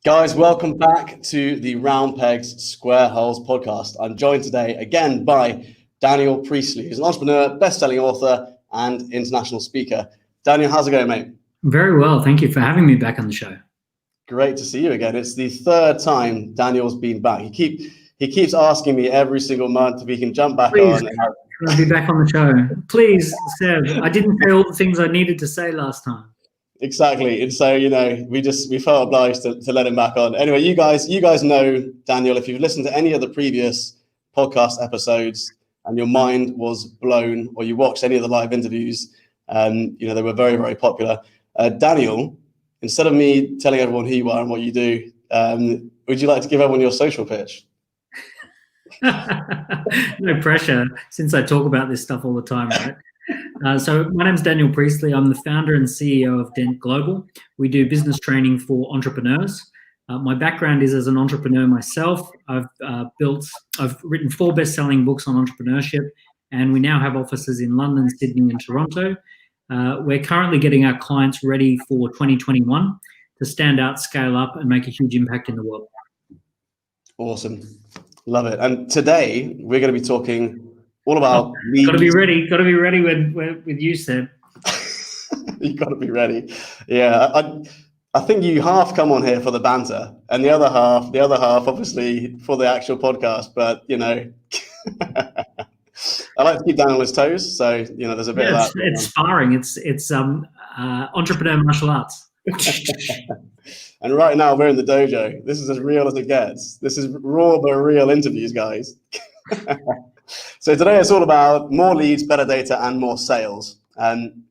Guys, welcome back to the Round Pegs Square Holes podcast. I'm joined today again by Daniel Priestley, who's an entrepreneur, best-selling author, and international speaker. Daniel, how's it going, mate? Very well. Thank you for having me back on the show. Great to see you again. It's the third time Daniel's been back. He keeps asking me every single month if he can jump back on. Can I be back on the show? Please, Seb. I didn't say all the things I needed to say last time. Exactly. And so, we felt obliged to let him back on. Anyway, you guys know Daniel, if you've listened to any of the previous podcast episodes and your mind was blown, or you watched any of the live interviews, they were very, very popular. Daniel, instead of me telling everyone who you are and what you do, would you like to give everyone your social pitch? No pressure, since I talk about this stuff all the time, right? So my name's Daniel Priestley. I'm the founder and CEO of FTEN Global. We do business training for entrepreneurs. My background is as an entrepreneur myself. I've written 4 best-selling books on entrepreneurship, and we now have offices in London, Sydney, and Toronto. We're currently getting our clients ready for 2021 to stand out, scale up, and make a huge impact in the world. Awesome. Love it. And today we're going to be talking all about leads. Got to be ready with you, Seb. You got to be ready. Yeah, I think you half come on here for the banter, and the other half, obviously, for the actual podcast. But I like to keep down on his toes, so there's a bit of that. It's sparring. It's entrepreneur martial arts. And right now we're in the dojo. This is as real as it gets. This is raw but real interviews, guys. So today it's all about more leads, better data, and more sales. And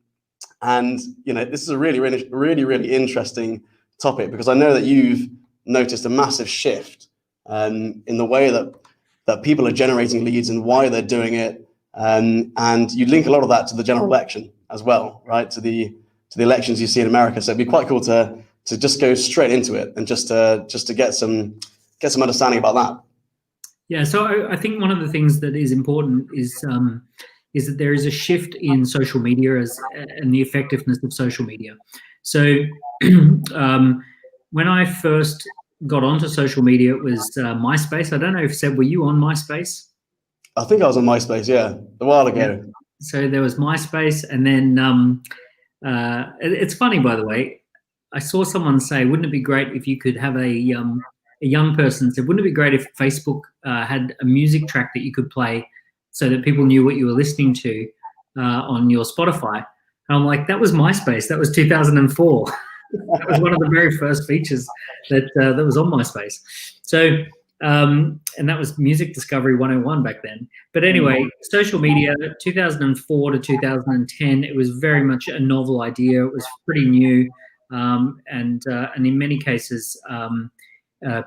this is a really, really, really, really interesting topic, because I know that you've noticed a massive shift in the way that people are generating leads and why they're doing it. And you link a lot of that to the general election as well, right? To the elections you see in America. So it'd be quite cool to just go straight into it and just to get some understanding about that. Yeah, so I think one of the things that is important is that there is a shift in social media and the effectiveness of social media. So when I first got onto social media, it was MySpace. I don't know if, Seb, were you on MySpace? I think I was on MySpace, yeah, a while ago. Yeah. So there was MySpace, and then it's funny, by the way, I saw someone say, wouldn't it be great if you could have a young person said, wouldn't it be great if Facebook had a music track that you could play so that people knew what you were listening to on your Spotify? And I'm like, that was MySpace. That was 2004. That was one of the very first features that was on MySpace. So, and that was Music Discovery 101 back then. But anyway, social media, 2004 to 2010, it was very much a novel idea. It was pretty new. And in many cases,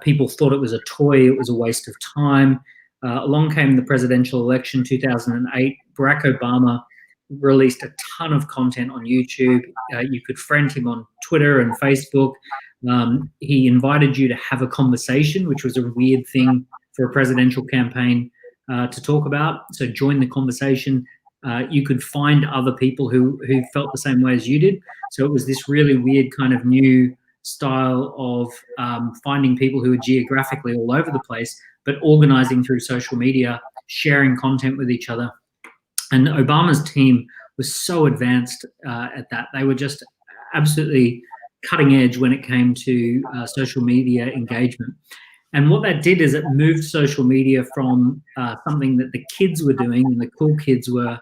people thought it was a toy, it was a waste of time. Along came the presidential election, 2008. Barack Obama released a ton of content on YouTube. You could friend him on Twitter and Facebook. He invited you to have a conversation, which was a weird thing for a presidential campaign to talk about. So join the conversation. You could find other people who felt the same way as you did. So it was this really weird kind of new style of finding people who are geographically all over the place, but organizing through social media, sharing content with each other. And Obama's team was so advanced at that. They were just absolutely cutting edge when it came to social media engagement. And what that did is it moved social media from something that the kids were doing and the cool kids were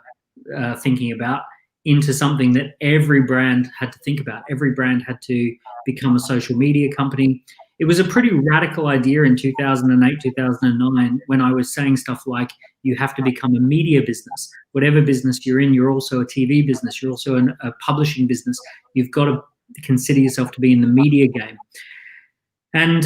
thinking about into something that every brand had to think about. Every brand had to become a social media company. It was a pretty radical idea in 2008, 2009, when I was saying stuff like, you have to become a media business. Whatever business you're in, you're also a TV business. You're also a publishing business. You've got to consider yourself to be in the media game. And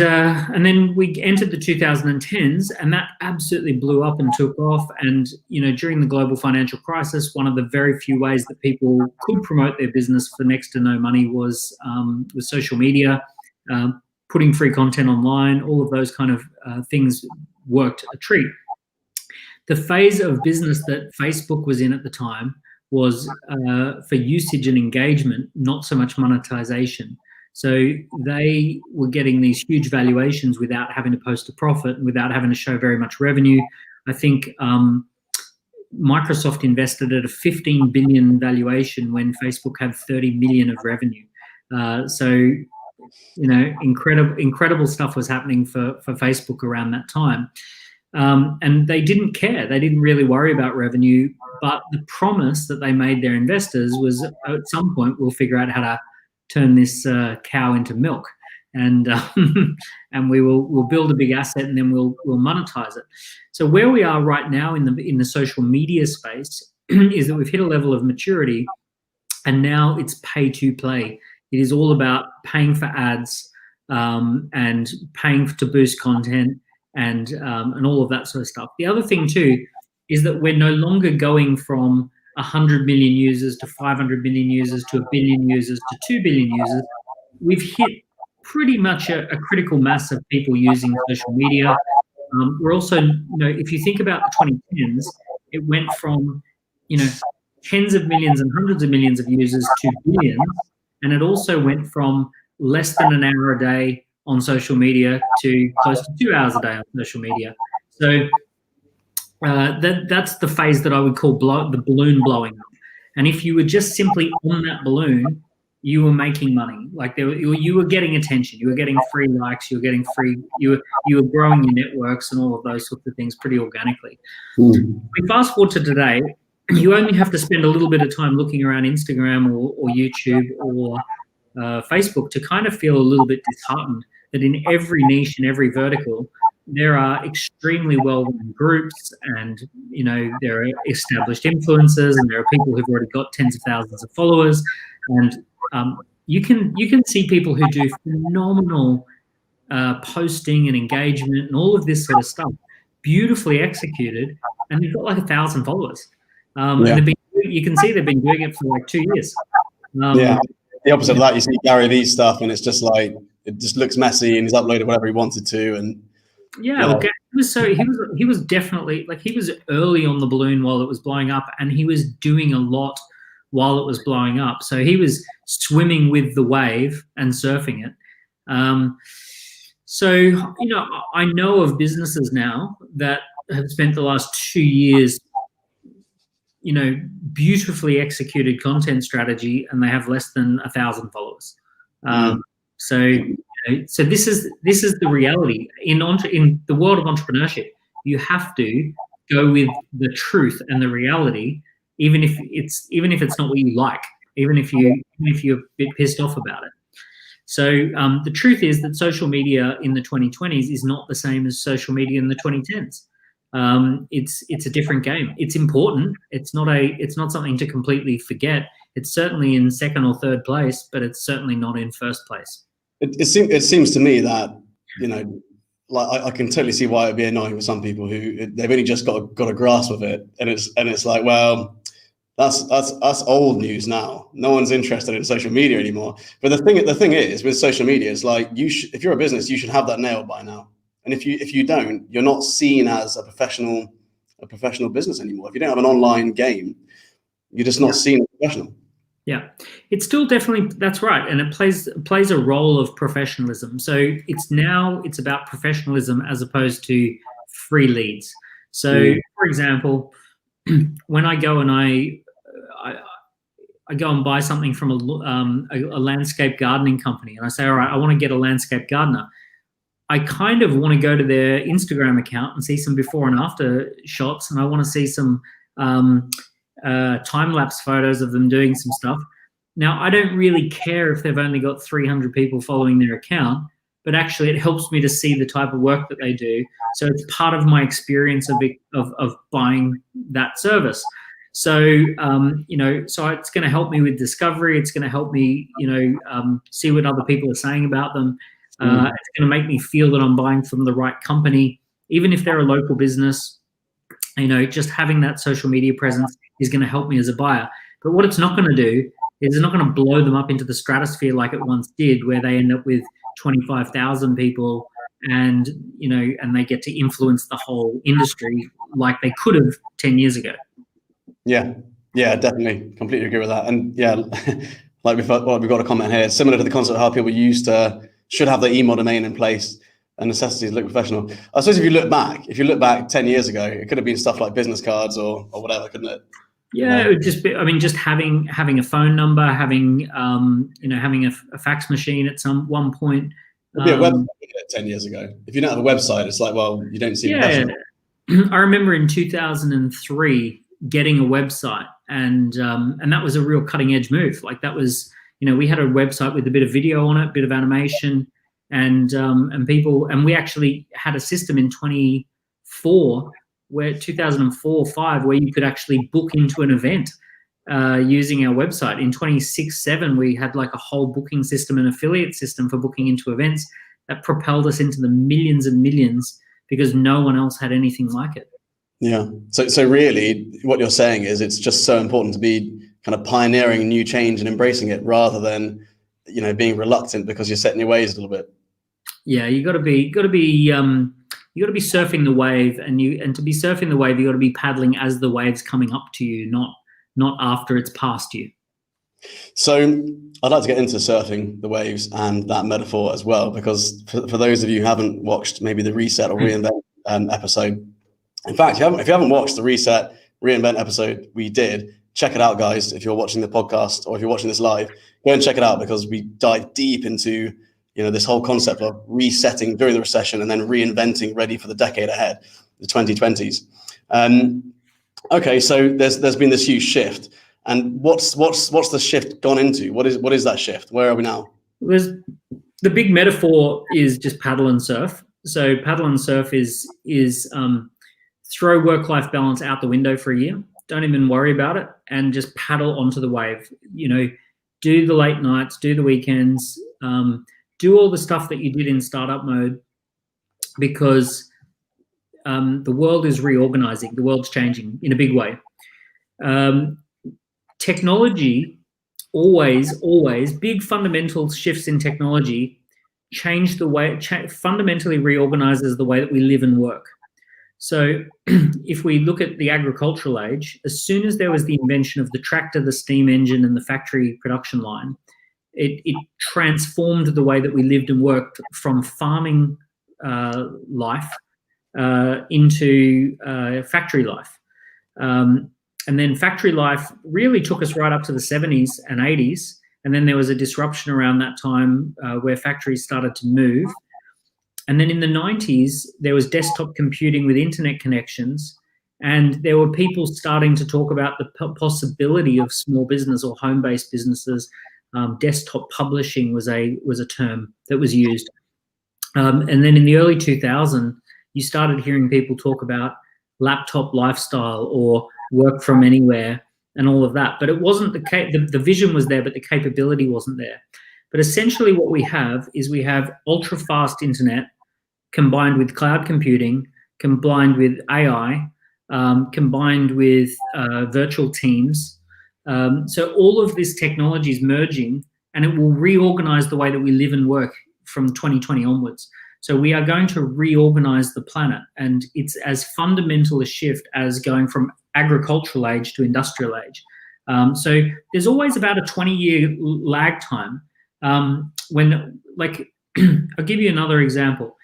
then we entered the 2010s, and that absolutely blew up and took off. And during the global financial crisis, one of the very few ways that people could promote their business for next to no money was with social media, putting free content online. All of those kind of things worked a treat. The phase of business that Facebook was in at the time was for usage and engagement, not so much monetization. So they were getting these huge valuations without having to post a profit and without having to show very much revenue. I think Microsoft invested at a 15 billion valuation when Facebook had 30 million of revenue. So, incredible stuff was happening for Facebook around that time. And they didn't care. They didn't really worry about revenue. But the promise that they made their investors was at some point we'll figure out how to turn this cow into milk, and and we'll build a big asset, and then we'll monetize it. So where we are right now in the social media space is that we've hit a level of maturity, and now it's pay to play. It is all about paying for ads and paying to boost content and all of that sort of stuff. The other thing too is that we're no longer going from 100 million users to 500 million users to 1 billion users to 2 billion users. We've hit pretty much a critical mass of people using social media. We're also, if you think about the 2010s, it went from, tens of millions and hundreds of millions of users to billions. And it also went from less than an hour a day on social media to close to 2 hours a day on social media. So that's the phase that I would call the balloon blowing up. And if you were just simply on that balloon, you were making money. Like you were getting attention, you were getting free likes, you were getting you were growing your networks and all of those sorts of things pretty organically. We fast forward to today, you only have to spend a little bit of time looking around Instagram or YouTube or Facebook to kind of feel a little bit disheartened that in every niche and every vertical, there are extremely well-run groups, and there are established influencers, and there are people who've already got tens of thousands of followers, and you can see people who do phenomenal posting and engagement and all of this sort of stuff, beautifully executed, and they've got like 1,000 followers. And you can see they've been doing it for like 2 years. The opposite of that, you see Gary Vee stuff, and it's just like it just looks messy, and he's uploaded whatever he wanted to, and he was definitely he was early on the balloon while it was blowing up, and he was doing a lot while it was blowing up. So he was swimming with the wave and surfing it. I know of businesses now that have spent the last 2 years, beautifully executed content strategy, and they have less than 1,000 followers. So this is the reality in the world of entrepreneurship. You have to go with the truth and the reality, even if it's not what you like, even if you're a bit pissed off about it. So the truth is that social media in the 2020s is not the same as social media in the 2010s. It's a different game. It's important. It's not something to completely forget. It's certainly in second or third place, but it's certainly not in first place. It seems to me that I can totally see why it'd be annoying for some people who they've only just got a grasp of it, and it's like, well, that's old news now. No one's interested in social media anymore. But the thing is with social media, it's like if you're a business, you should have that nailed by now. And if you don't, you're not seen as a professional business anymore. If you don't have an online game, you're just not seen as professional. Yeah, it's still definitely, that's right, and it plays a role of professionalism. So it's about professionalism as opposed to free leads. So, for example, when I go and I go and buy something from a landscape gardening company, and I say, all right, I want to get a landscape gardener. I kind of want to go to their Instagram account and see some before and after shots, and I want to see some time-lapse photos of them doing some stuff. Now, I don't really care if they've only got 300 people following their account, but actually it helps me to see the type of work that they do. So it's part of my experience of buying that service. So, so it's going to help me with discovery. It's going to help me, see what other people are saying about them. It's going to make me feel that I'm buying from the right company, even if they're a local business. Just having that social media presence is going to help me as a buyer. But what it's not going to do is it's not going to blow them up into the stratosphere like it once did, where they end up with 25,000 people and they get to influence the whole industry like they could have 10 years ago. Yeah, definitely. Completely agree with that. And yeah, Like we've got a comment here, similar to the concept of how people should have their email domain in place and necessities look professional. I suppose if you look back 10 years ago, it could have been stuff like business cards or whatever, couldn't it? Yeah, it would just be, I mean, just having a phone number, having having a fax machine at one point. It'd be a website 10 years ago. If you don't have a website, it's like, well, you don't see professional. I remember in 2003 getting a website, and that was a real cutting edge move. Like that was, we had a website with a bit of video on it, a bit of animation, and we actually had a system in 2004-5 where you could actually book into an event using our website. In 2006-07, we had like a whole booking system and affiliate system for booking into events that propelled us into the millions and millions because no one else had anything like it. Yeah. So really what you're saying is it's just so important to be kind of pioneering new change and embracing it rather than, being reluctant because you're set in your ways a little bit. Yeah, you got to be surfing the wave, and to be surfing the wave, you got to be paddling as the wave's coming up to you, not after it's past you. So I'd like to get into surfing the waves and that metaphor as well, because for those of you who haven't watched maybe the Reset or Reinvent episode, in fact, if you haven't watched the Reset Reinvent episode we did, check it out, guys. If you're watching the podcast or if you're watching this live, go and check it out because we dive deep into this whole concept of resetting during the recession and then reinventing ready for the decade ahead, the 2020s. Okay, so there's been this huge shift, and what's the shift gone into? What is that shift? Where are we now? The big metaphor is just paddle and surf. So paddle and surf is throw work-life balance out the window for a year. Don't even worry about it, and just paddle onto the wave. Do the late nights, do the weekends, do all the stuff that you did in startup mode, because the world is reorganizing. The world's changing in a big way. Technology, always big fundamental shifts in technology change the way, fundamentally reorganizes the way that we live and work. So if we look at the agricultural age, as soon as there was the invention of the tractor, the steam engine, and the factory production line, it transformed the way that we lived and worked from farming life into factory life. And then factory life really took us right up to the 70s and 80s. And then there was a disruption around that time where factories started to move. And then in the 90s, there was desktop computing with internet connections, and there were people starting to talk about the possibility of small business or home-based businesses. Desktop publishing was a term that was used. And then in the early 2000s, you started hearing people talk about laptop lifestyle or work from anywhere and all of that. But it wasn't the vision was there, but the capability wasn't there. But essentially what we have ultra-fast internet combined with cloud computing, combined with AI, combined with virtual teams. So all of this technology is merging, and it will reorganize the way that we live and work from 2020 onwards. So we are going to reorganize the planet, and it's as fundamental a shift as going from agricultural age to industrial age. So there's always about a 20-year lag time. I'll give you another example.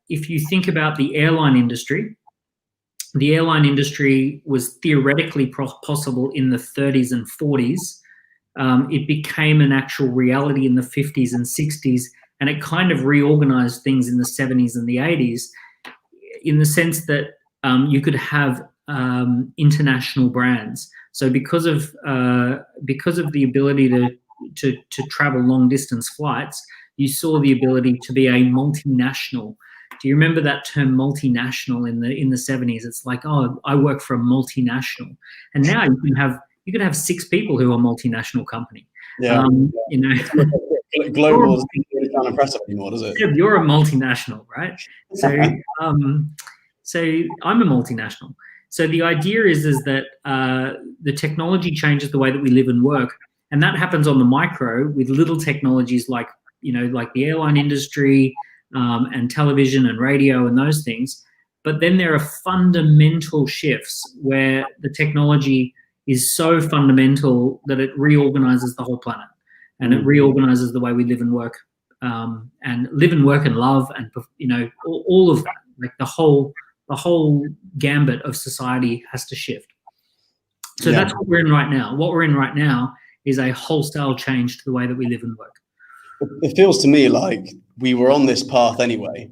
If you think about the airline industry was theoretically possible in the 30s and 40s. It became an actual reality in the 50s and 60s, and it kind of reorganized things in the 70s and the 80s in the sense that you could have international brands. So because of the ability to travel long distance flights, you saw the ability to be a multinational. Do you remember that term multinational in the 70s? It's like, oh, I work for a multinational. And now you can have 6 people who are a multinational company. Yeah. Global isn't kind of impressive anymore, does it? Yeah, you're a multinational, right? So so I'm a multinational. So the idea is that the technology changes the way that we live and work, and that happens on the micro with little technologies like the airline industry and television and radio and those things. But then there are fundamental shifts where the technology is so fundamental that it reorganizes the whole planet, and it reorganizes the way we live and work, and love, and all of that. Like the whole gambit of society has to shift. So that's what we're in right now. What we're in right now is a wholesale change to the way that we live and work. It feels to me like we were on this path anyway,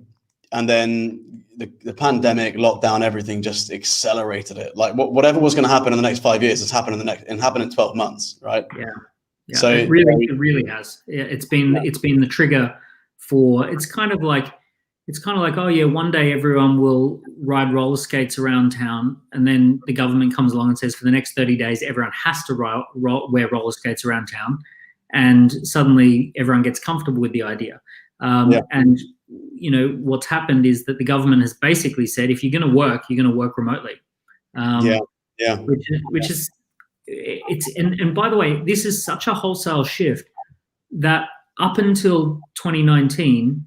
and then the pandemic, lockdown, everything just accelerated it. Like whatever was going to happen in the next 5 years has happened in 12 months, right? Yeah. So it really has. It's been the trigger for. It's kind of like, oh yeah, one day everyone will ride roller skates around town, and then the government comes along and says for the next 30 days everyone has to wear roller skates around town, and suddenly everyone gets comfortable with the idea. And what's happened is that the government has basically said, if you're going to work, you're going to work remotely. Which is and by the way, this is such a wholesale shift that up until 2019.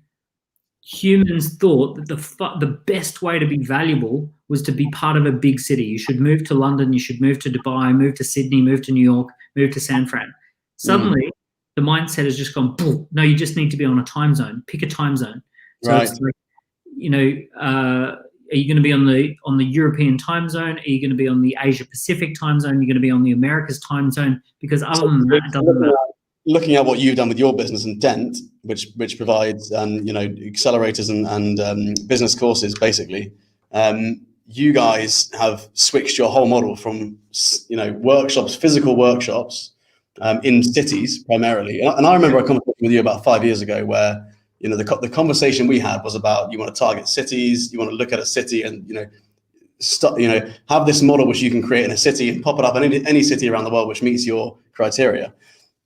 Humans thought that the best way to be valuable was to be part of a big city. You should move to London, you should move to Dubai, move to Sydney, move to New York, move to San Fran. Suddenly, the mindset has just gone, no, you just need to be on a time zone. Pick a time zone. So right. It's like, are you going to be on the European time zone? Are you going to be on the Asia Pacific time zone? Are you going to be on the Americas time zone? Because other than that, it doesn't matter. Looking at what you've done with your business and Dent, which provides accelerators and business courses, basically, you guys have switched your whole model from workshops, physical workshops, in cities primarily. And I remember a conversation with you about 5 years ago where the conversation we had was about, you want to target cities, you want to look at a city and have this model which you can create in a city and pop it up in any city around the world which meets your criteria.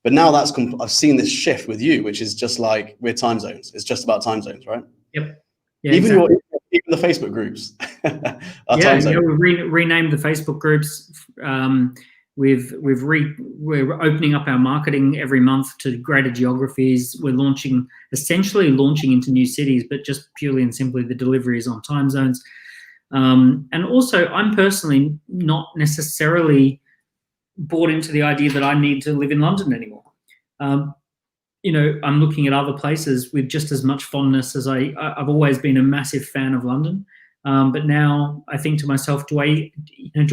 But now I've seen this shift with you, which is just like we're time zones. It's just about time zones, right? Yep. Yeah, even exactly. even the Facebook groups are time zones. We renamed the Facebook groups. We're opening up our marketing every month to greater geographies. We're essentially launching into new cities, but just purely and simply the delivery is on time zones. And also, I'm personally not necessarily bought into the idea that I need to live in London anymore. I'm looking at other places with just as much fondness as I've always been a massive fan of London. But now I think to myself, do I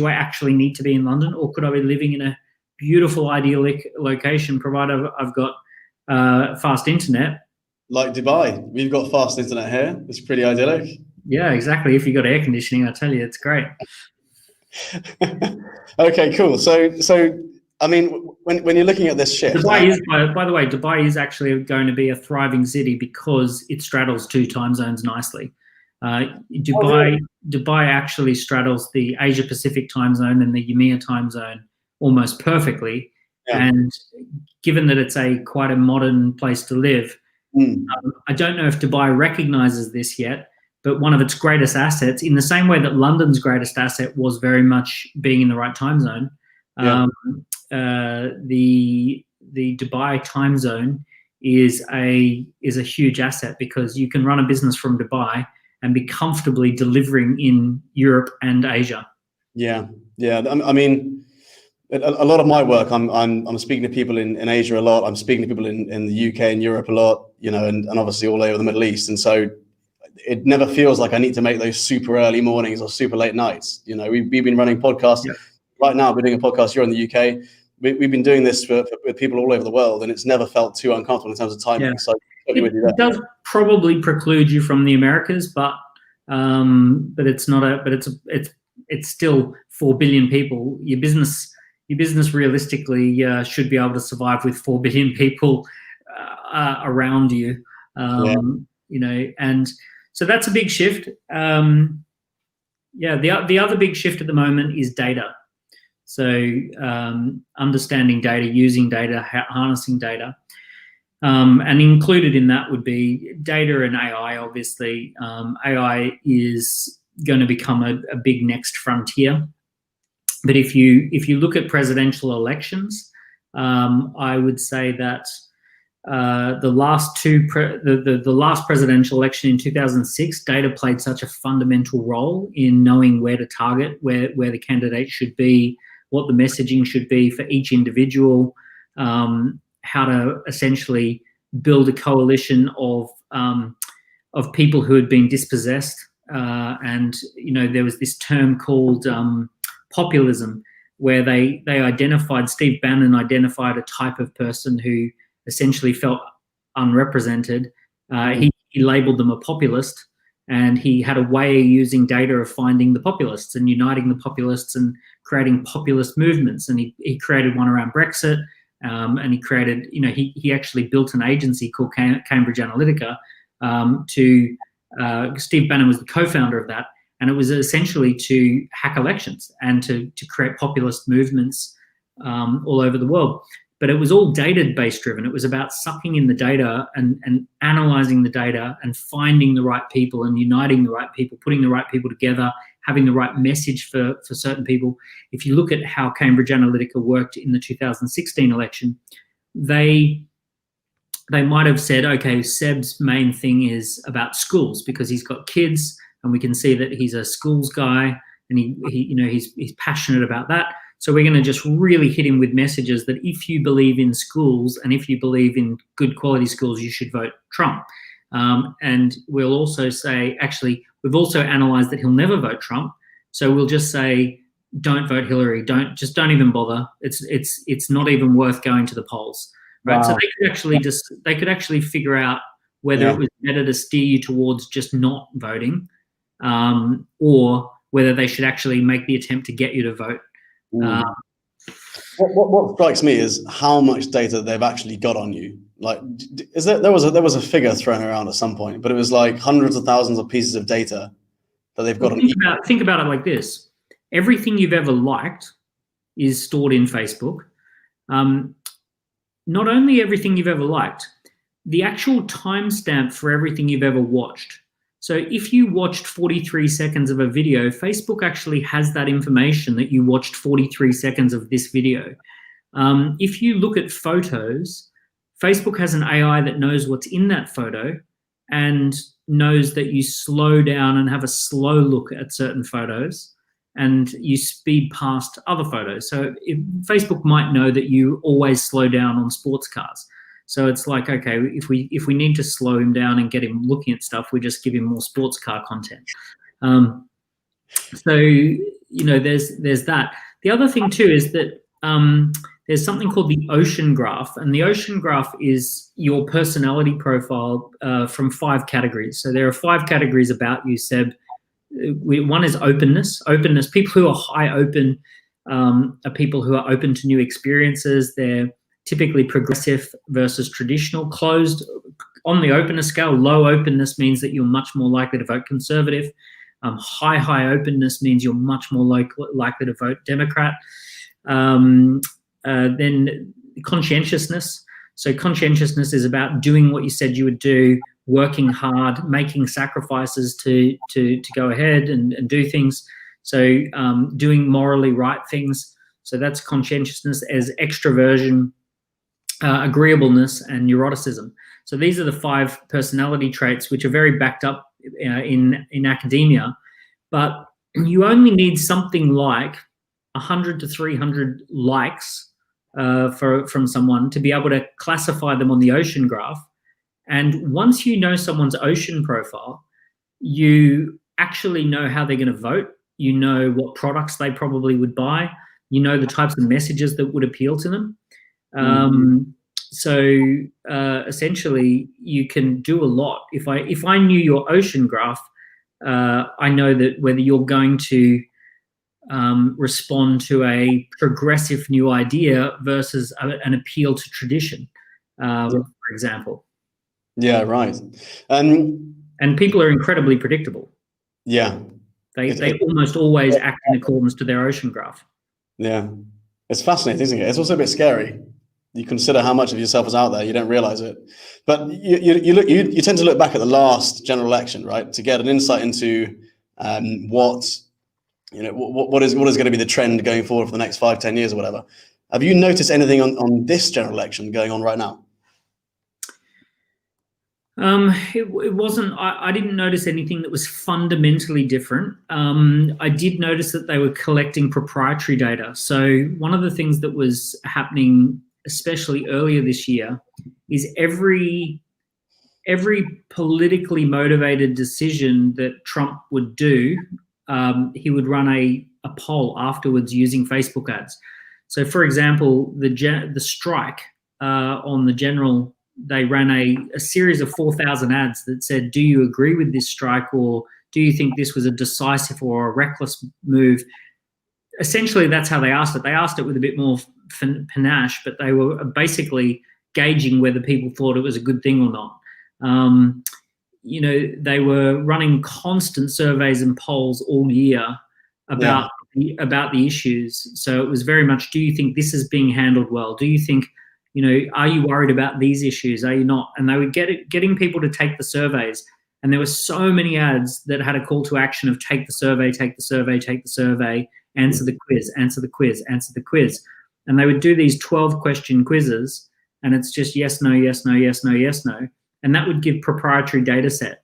actually need to be in London, or could I be living in a beautiful, idyllic location, provided I've got fast internet? Like Dubai, we've got fast internet here. It's pretty idyllic. Yeah, exactly. If you've got air conditioning, I tell you, it's great. Okay, cool. So I mean, when you're looking at this shift, by the way, Dubai is actually going to be a thriving city because it straddles two time zones nicely. Dubai actually straddles the Asia Pacific time zone and the EMEA time zone almost perfectly. Yeah. And given that it's quite a modern place to live, I don't know if Dubai recognizes this yet, but one of its greatest assets, in the same way that London's greatest asset was very much being in the right time zone, the Dubai time zone is a huge asset, because you can run a business from Dubai and be comfortably delivering in Europe and Asia. Yeah. I mean, a lot of my work, I'm speaking to people in Asia a lot. I'm speaking to people in the UK and Europe a lot, and obviously all over the Middle East. And so it never feels like I need to make those super early mornings or super late nights. We've been running podcasts. Yeah. Right now, we're doing a podcast here in the UK. We've been doing this with people all over the world, and it's never felt too uncomfortable in terms of timing. Yeah. So it does probably preclude you from the Americas, but it's not it's still 4 billion people. Your business realistically should be able to survive with 4 billion people around you. And so that's a big shift. The other big shift at the moment is data. So understanding data, using data, harnessing data. And included in that would be data and AI, obviously. AI is going to become a big next frontier. But if you look at presidential elections, I would say that the last presidential election in 2006, data played such a fundamental role in knowing where to target, where the candidate should be, what the messaging should be for each individual, how to essentially build a coalition of people who had been dispossessed. And, you know, there was this term called populism, where they identified, Steve Bannon identified a type of person who essentially felt unrepresented. He labeled them a populist, and he had a way of using data of finding the populists and uniting the populists and creating populist movements. And he created one around Brexit, and he created, you know, he actually built an agency called Cambridge Analytica. Steve Bannon was the co-founder of that, and it was essentially to hack elections and to create populist movements all over the world. But it was all data-based driven. It was about sucking in the data and analyzing the data and finding the right people and uniting the right people, putting the right people together, having the right message for certain people. If you look at how Cambridge Analytica worked in the 2016 election, they might have said, okay, Seb's main thing is about schools because he's got kids, and we can see that he's a schools guy, and he's passionate about that. So we're going to just really hit him with messages that if you believe in schools and if you believe in good quality schools, you should vote Trump. And we'll also say, actually, we've also analysed that he'll never vote Trump. So we'll just say, don't vote Hillary. Don't even bother. It's not even worth going to the polls. Right. Wow. So they could actually figure out whether it was better to steer you towards just not voting, or whether they should actually make the attempt to get you to vote. What strikes me is how much data they've actually got on you. Like, there was a figure thrown around at some point, but it was like hundreds of thousands of pieces of data that they've got on you. Think about it like this: everything you've ever liked is stored in Facebook. Not only everything you've ever liked, the actual timestamp for everything you've ever watched. So if you watched 43 seconds of a video, Facebook actually has that information that you watched 43 seconds of this video. If you look at photos, Facebook has an AI that knows what's in that photo and knows that you slow down and have a slow look at certain photos, and you speed past other photos. So Facebook might know that you always slow down on sports cars. So it's like, okay, if we need to slow him down and get him looking at stuff, we just give him more sports car content. So, you know, there's that. The other thing too is that there's something called the ocean graph, and the ocean graph is your personality profile from 5 categories. So there are 5 categories about you, Seb. One is openness. People who are high open are people who are open to new experiences. They're typically progressive versus traditional. Closed on the openness scale, low openness means that you're much more likely to vote conservative. High openness means you're much more likely to vote Democrat. Then conscientiousness. So conscientiousness is about doing what you said you would do, working hard, making sacrifices to go ahead and do things. So doing morally right things. So that's conscientiousness. As extroversion, agreeableness, and neuroticism. So these are the 5 personality traits which are very backed up in academia. But you only need something like 100 to 300 likes from someone to be able to classify them on the ocean graph. And once you know someone's ocean profile, you actually know how they're going to vote. You know what products they probably would buy. You know the types of messages that would appeal to them. So essentially, you can do a lot. If I knew your ocean graph, I know that whether you're going to respond to a progressive new idea versus an appeal to tradition, for example. Yeah, right. And people are incredibly predictable. Yeah. They almost always act in accordance to their ocean graph. Yeah. It's fascinating, isn't it? It's also a bit scary. You consider how much of yourself is out there, you don't realize it. But you tend to look back at the last general election, right, to get an insight into what is going to be the trend going forward for the next 5-10 years or whatever. Have you noticed anything on this general election going on right now? It wasn't. I didn't notice anything that was fundamentally different. I did notice that they were collecting proprietary data. So one of the things that was happening, especially earlier this year, is every politically motivated decision that Trump would do, he would run a poll afterwards using Facebook ads. So, for example, the strike on the general, they ran a series of 4,000 ads that said, do you agree with this strike, or do you think this was a decisive or a reckless move? Essentially, that's how they asked it. They asked it with a bit more panache, but they were basically gauging whether people thought it was a good thing or not. They were running constant surveys and polls all year about the issues. So it was very much, do you think this is being handled well? Do you think, are you worried about these issues? Are you not? And they were getting people to take the surveys. And there were so many ads that had a call to action of take the survey, take the survey, take the survey, answer the quiz, answer the quiz, answer the quiz. And they would do these 12-question quizzes, and it's just yes, no, yes, no, yes, no, yes, no. And that would give proprietary data set.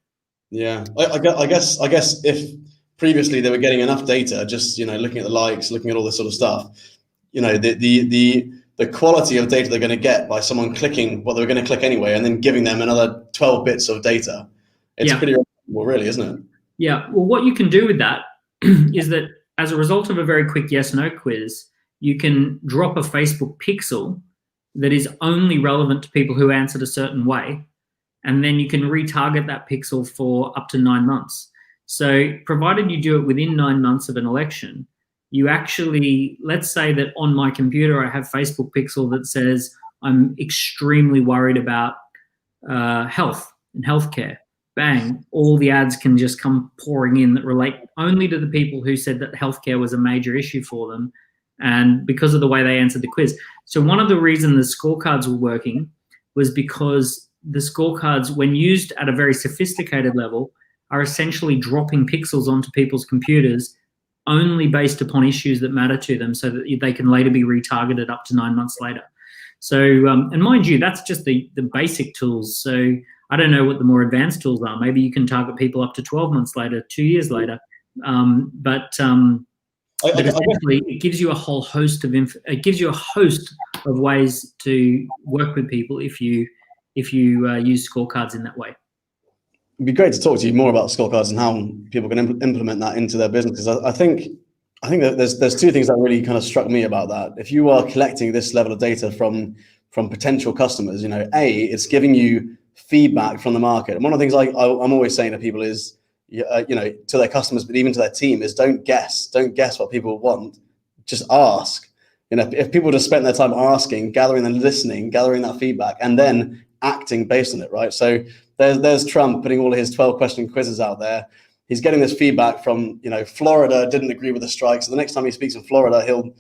Yeah, I guess if previously they were getting enough data, just looking at the likes, looking at all this sort of stuff, the quality of data they're going to get by someone clicking what they're going to click anyway, and then giving them another 12 bits of data, it's pretty remarkable, really, isn't it? Yeah. Well, what you can do with that is that as a result of a very quick yes/no quiz, you can drop a Facebook pixel that is only relevant to people who answered a certain way. And then you can retarget that pixel for up to 9 months. So provided you do it within 9 months of an election, you actually, let's say that on my computer I have Facebook pixel that says I'm extremely worried about health and healthcare. Bang, all the ads can just come pouring in that relate only to the people who said that healthcare was a major issue for them, and because of the way they answered the quiz. So one of the reasons the scorecards were working was because the scorecards, when used at a very sophisticated level, are essentially dropping pixels onto people's computers only based upon issues that matter to them, so that they can later be retargeted up to 9 months later. So, and mind you, that's just the basic tools. So I don't know what the more advanced tools are. Maybe you can target people up to 12 months later, 2 years later. But essentially, it gives you a whole host of ways to work with people if you use scorecards in that way. It'd be great to talk to you more about scorecards and how people can implement that into their business. Because I think that there's two things that really kind of struck me about that. If you are collecting this level of data from potential customers, it's giving you feedback from the market. And one of the things I'm always saying to people is, to their customers, but even to their team, is don't guess what people want. Just ask. If people just spent their time asking, gathering and listening, gathering that feedback, and then acting based on it, right? So there's Trump putting all of his 12-question quizzes out there. He's getting this feedback from, Florida didn't agree with the strike. So the next time he speaks in Florida, he'll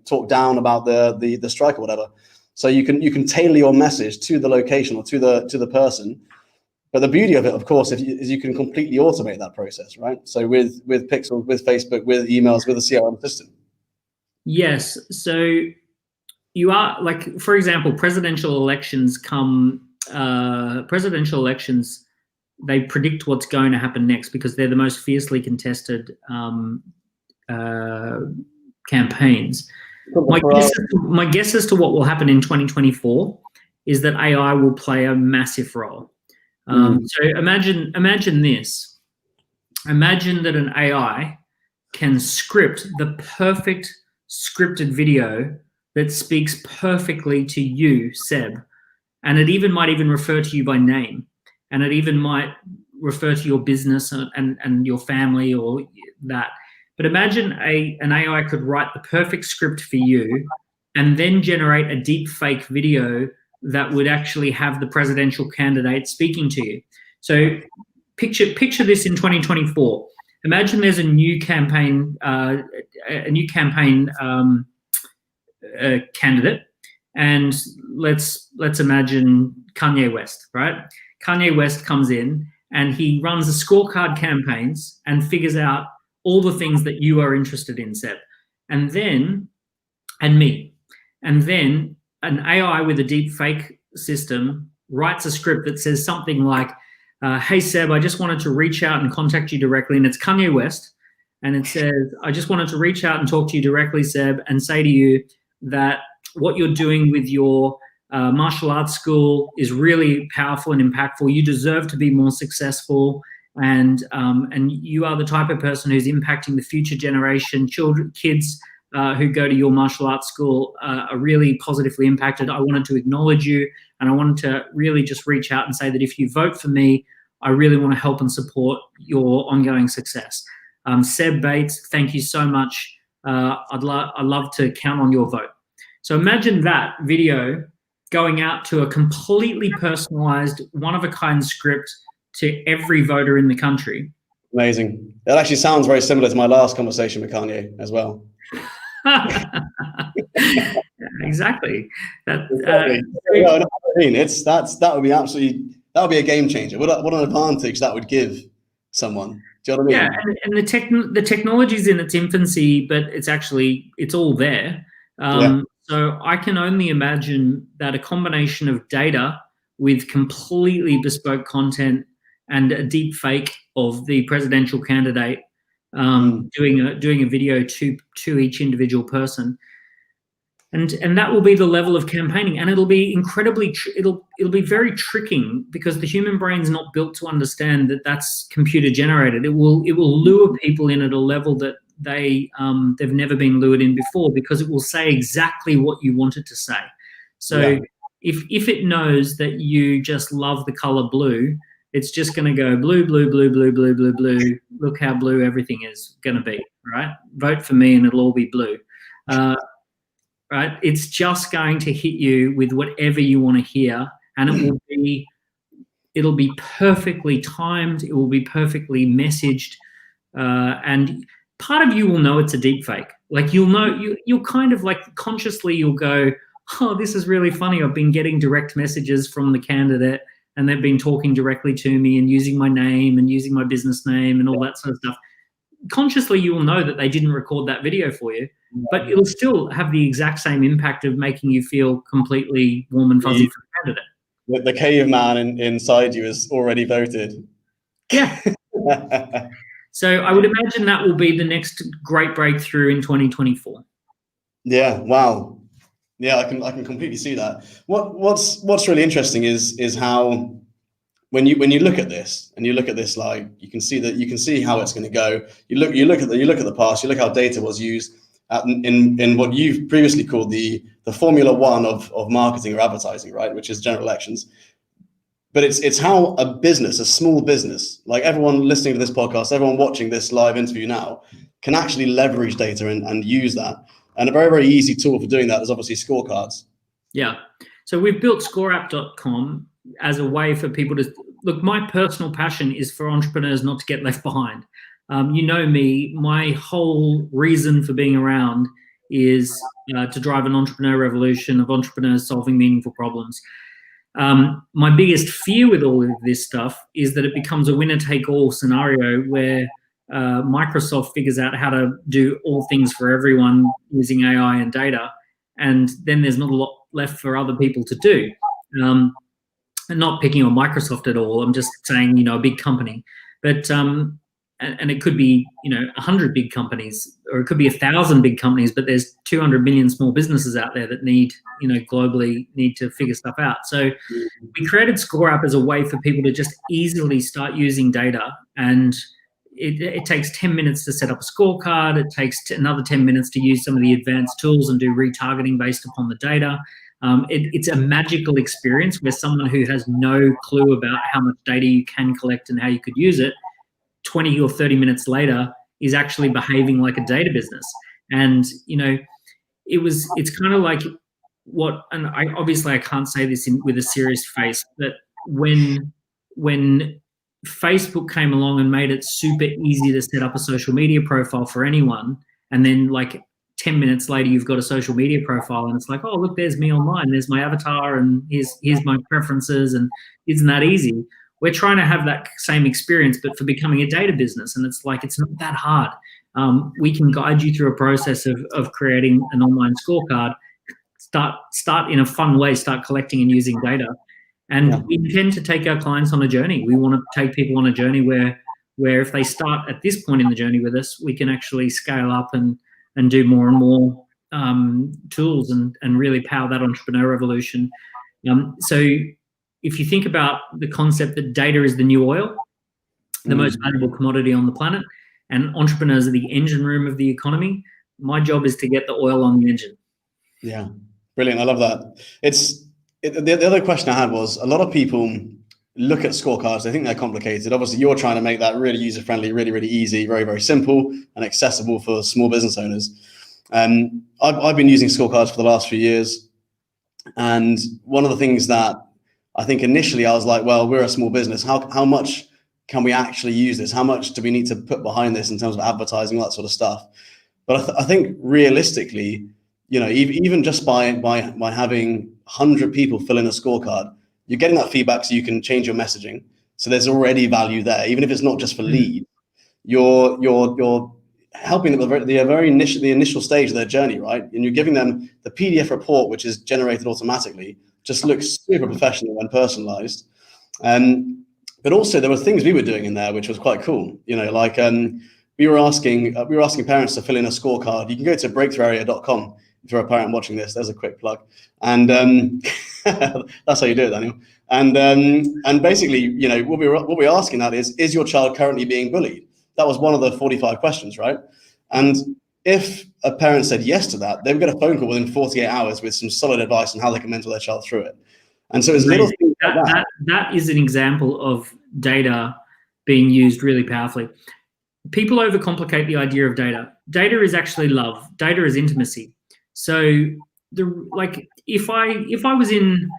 talk down about the strike or whatever. So you can tailor your message to the location or to the person. But the beauty of it, of course, is you can completely automate that process, right? So with Pixel, with Facebook, with emails, with a CRM system. Yes. So you are, like, for example, presidential elections, they predict what's going to happen next because they're the most fiercely contested campaigns. My guess as to what will happen in 2024 is that AI will play a massive role. So imagine this. Imagine that an AI can script the perfect scripted video that speaks perfectly to you, Seb, and it might even refer to you by name, and it even might refer to your business and your family or that. But imagine an AI could write the perfect script for you and then generate a deep fake video that would actually have the presidential candidate speaking to you. So picture this in 2024. Imagine there's a new campaign candidate, and let's imagine Kanye West, right? Kanye West comes in and he runs the scorecard campaigns and figures out all the things that you are interested in, Seb, and me, and then an AI with a deep fake system writes a script that says something like, hey, Seb, I just wanted to reach out and contact you directly. And it's Kanye West. And it says, I just wanted to reach out and talk to you directly, Seb, and say to you that what you're doing with your martial arts school is really powerful and impactful. You deserve to be more successful. And you are the type of person who's impacting the future generation. Kids who go to your martial arts school are really positively impacted. I wanted to acknowledge you, and I wanted to really just reach out and say that if you vote for me, I really want to help and support your ongoing success. Seb Bates, thank you so much. I'd love to count on your vote. So imagine that video going out to a completely personalized, one-of-a-kind script to every voter in the country. Amazing. It actually sounds very similar to my last conversation with Kanye as well. Exactly. That would be a game changer. What an advantage that would give someone. Do you know what I mean? Yeah, and the technology's in its infancy, but it's all there. So I can only imagine that a combination of data with completely bespoke content and a deep fake of the presidential candidate doing a video to each individual person, and that will be the level of campaigning, and it'll be incredibly it'll be very tricking, because the human brain's not built to understand that that's computer generated. It will lure people in at a level that they've never been lured in before, because it will say exactly what you want it to say. So if it knows that you just love the color blue, it's just going to go blue, blue, blue, blue, blue, blue, blue. Look how blue everything is going to be, right? Vote for me and it'll all be blue. Right? It's just going to hit you with whatever you want to hear, and it'll be perfectly timed. It will be perfectly messaged, and part of you will know it's a deep fake. Like, you'll kind of like consciously you'll go, oh, this is really funny. I've been getting direct messages from the candidate, and they've been talking directly to me and using my name and using my business name and all that sort of stuff. Consciously, you will know that they didn't record that video for you, but it'll still have the exact same impact of making you feel completely warm and fuzzy for the candidate. The caveman inside you has already voted. Yeah. So I would imagine that will be the next great breakthrough in 2024. Yeah. Wow. Yeah, I can completely see that. What's really interesting is how when you look at this and you look at this, like you can see how it's going to go. You look at the past. You look how data was used in what you've previously called the Formula One of marketing or advertising, right? Which is general elections. But it's how a small business, like everyone listening to this podcast, everyone watching this live interview now, can actually leverage data and use that. And a very, very easy tool for doing that is obviously scorecards. Yeah. So we've built scoreapp.com as a way for people to look. My personal passion is for entrepreneurs not to get left behind. You know me, my whole reason for being around is to drive an entrepreneur revolution of entrepreneurs solving meaningful problems. My biggest fear with all of this stuff is that it becomes a winner-take-all scenario where Microsoft figures out how to do all things for everyone using AI and data, and then there's not a lot left for other people to do. And not picking on Microsoft at all, I'm just saying, a big company. But and it could be 100 big companies, or it could be 1,000 big companies, but there's 200 million small businesses out there that need globally need to figure stuff out. So we created Scoreup as a way for people to just easily start using data, and it takes 10 minutes to set up a scorecard. It takes another 10 minutes to use some of the advanced tools and do retargeting based upon the data. It's a magical experience where someone who has no clue about how much data you can collect and how you could use it, 20 or 30 minutes later, is actually behaving like a data business. And it's kind of like and I can't say this with a serious face, but when Facebook came along and made it super easy to set up a social media profile for anyone, and then like 10 minutes later you've got a social media profile and it's like, oh look, there's me online, there's my avatar, and here's my preferences, and isn't that easy? We're trying to have that same experience, but for becoming a data business. And it's like, it's not that hard. We can guide you through a process of creating an online scorecard. Start in a fun way, start collecting and using data. And we intend to take our clients on a journey. We want to take people on a journey where if they start at this point in the journey with us, we can actually scale up and do more and more tools and really power that entrepreneur revolution. So if you think about the concept that data is the new oil, the most valuable commodity on the planet, and entrepreneurs are the engine room of the economy, my job is to get the oil on the engine. Yeah, brilliant. I love that. The other question I had was, a lot of people look at scorecards, they think they're complicated. Obviously, you're trying to make that really user-friendly, really, really easy, very, very simple and accessible for small business owners. I've been using scorecards for the last few years. And one of the things that I think initially I was like, well, we're a small business. How much can we actually use this? How much do we need to put behind this in terms of advertising, all that sort of stuff? But I think realistically, even just by having 100 people fill in a scorecard, you're getting that feedback so you can change your messaging. So there's already value there, even if it's not just for lead. You're helping them at the initial stage of their journey, right? And you're giving them the PDF report, which is generated automatically, just looks super professional and personalized. But also there were things we were doing in there which was quite cool. Like we were asking parents to fill in a scorecard. You can go to breakthrougharea.com if you're a parent watching this. There's a quick plug, and that's how you do it, Daniel. And basically, what we're asking that is your child currently being bullied? That was one of the 45 questions, right? And if a parent said yes to that, they would get a phone call within 48 hours with some solid advice on how they can mentor their child through it. And so it's little things like that. That is an example of data being used really powerfully. People overcomplicate the idea of data. Data is actually love. Data is intimacy. So if I was in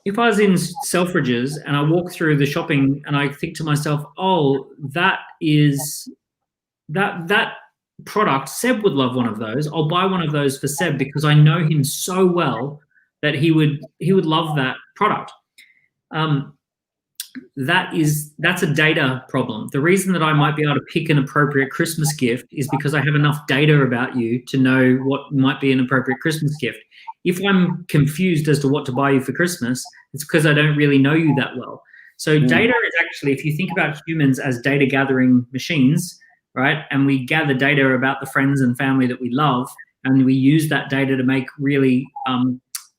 Selfridges and I walk through the shopping and I think to myself, oh, that product, Seb would love one of those. I'll buy one of those for Seb because I know him so well that he would love that product. That's a data problem. The reason that I might be able to pick an appropriate Christmas gift is because I have enough data about you to know what might be an appropriate Christmas gift. If I'm confused as to what to buy you for Christmas, it's because I don't really know you that well. So data is actually, if you think about humans as data gathering machines, right? And we gather data about the friends and family that we love, and we use that data to make really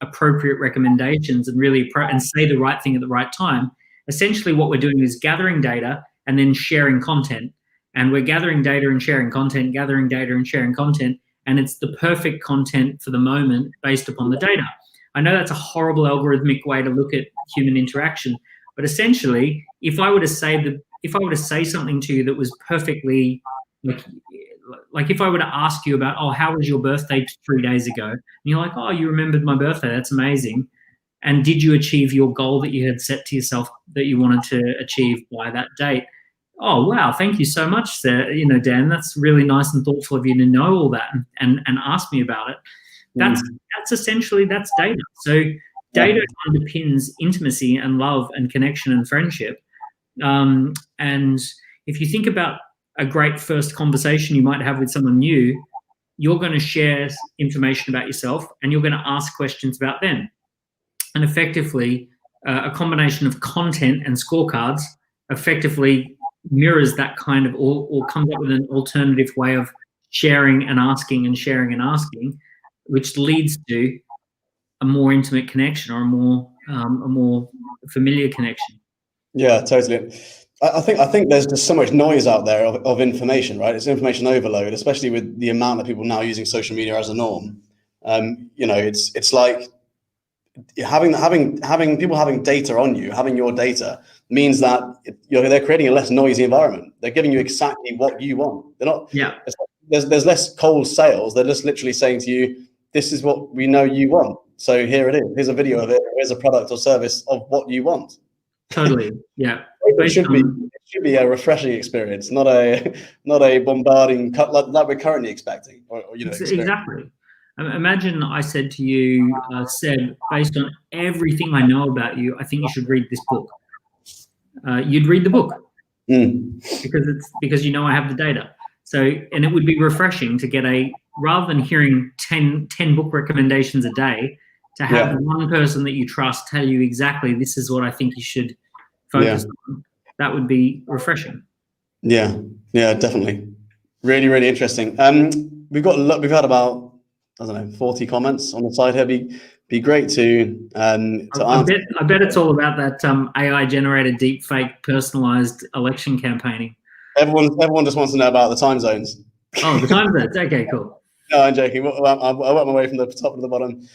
appropriate recommendations and and say the right thing at the right time. Essentially what we're doing is gathering data and then sharing content. And we're gathering data and sharing content, gathering data and sharing content. And it's the perfect content for the moment based upon the data. I know that's a horrible algorithmic way to look at human interaction, but essentially, if I were to say something to you that was perfectly, like if I were to ask you about, oh, how was your birthday 3 days ago? And you're like, oh, you remembered my birthday. That's amazing. And did you achieve your goal that you had set to yourself that you wanted to achieve by that date? Oh, wow, thank you so much, Dan. That's really nice and thoughtful of you to know all that and ask me about it. That's essentially data. So data underpins intimacy and love and connection and friendship. And if you think about a great first conversation you might have with someone new, you're going to share information about yourself and you're going to ask questions about them. And effectively, a combination of content and scorecards effectively mirrors that kind of, or comes up with an alternative way of sharing and asking and sharing and asking, which leads to a more intimate connection or a more familiar connection. Yeah, totally. I think there's just so much noise out there of information, right? It's information overload, especially with the amount of people now using social media as a norm. It's like having people having data on you, having your data means that they're creating a less noisy environment. They're giving you exactly what you want. They're not. Yeah. There's less cold sales. They're just literally saying to you, "This is what we know you want. So here it is. Here's a video of it. Here's a product or service of what you want." Totally. Yeah. It should be a refreshing experience, not a bombarding like we're currently expecting. Exactly. Imagine I said to you, Seb, based on everything I know about you, I think you should read this book. You'd read the book because I have the data. So, and it would be refreshing to get rather than hearing 10 book recommendations a day, to have one person that you trust tell you exactly, this is what I think you should focus on, that would be refreshing. Yeah, definitely. Really, really interesting. We've had about, I don't know, 40 comments on the side here. Be great to answer. I bet it's all about that AI generated deep fake personalized election campaigning. Everyone just wants to know about the time zones. Oh, the time zones. Okay, cool. No, I'm joking. I work my way from the top to the bottom.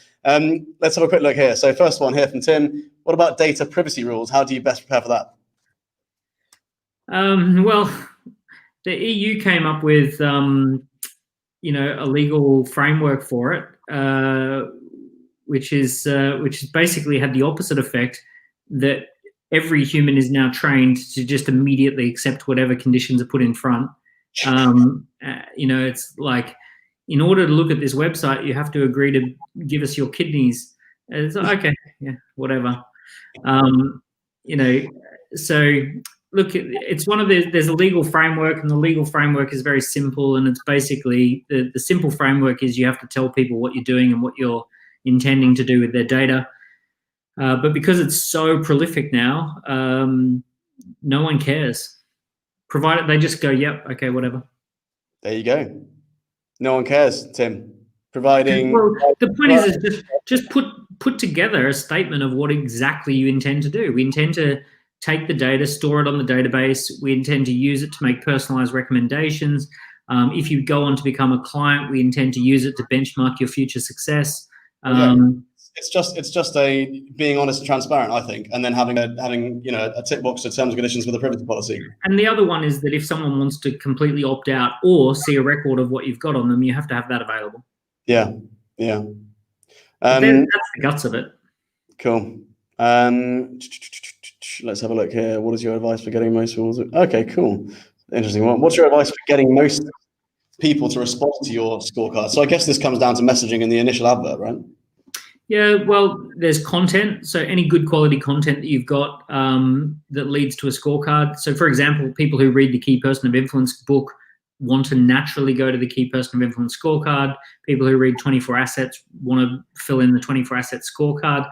Let's have a quick look here. So first one here from Tim. What about data privacy rules? How do you best prepare for that? Well, the EU came up with a legal framework for it, which is basically had the opposite effect, that every human is now trained to just immediately accept whatever conditions are put in front. It's like, in order to look at this website, you have to agree to give us your kidneys. It's like, okay, yeah, whatever. So look, it's one of there's a legal framework, and the legal framework is very simple, and it's basically the simple framework is you have to tell people what you're doing and what you're intending to do with their data. But because it's so prolific now, no one cares, provided they just go, yep, okay, whatever. There you go. No one cares, Tim. Providing. Well, the point is just put together a statement of what exactly you intend to do. We intend to take the data, store it on the database. We intend to use it to make personalized recommendations. If you go on to become a client, we intend to use it to benchmark your future success. It's just a being honest and transparent, I think, and then having a tick box to terms and conditions with a privacy policy. And the other one is that if someone wants to completely opt out or see a record of what you've got on them, you have to have that available. Yeah. That's the guts of it. Cool. Let's have a look here. What is your advice for getting most people? Okay, cool. Interesting one. What's your advice for getting most people to respond to your scorecard? So I guess this comes down to messaging in the initial advert, right? Yeah, well, there's content. So any good quality content that you've got that leads to a scorecard. So for example, people who read the Key Person of Influence book want to naturally go to the Key Person of Influence scorecard. People who read 24 Assets want to fill in the 24 Assets scorecard.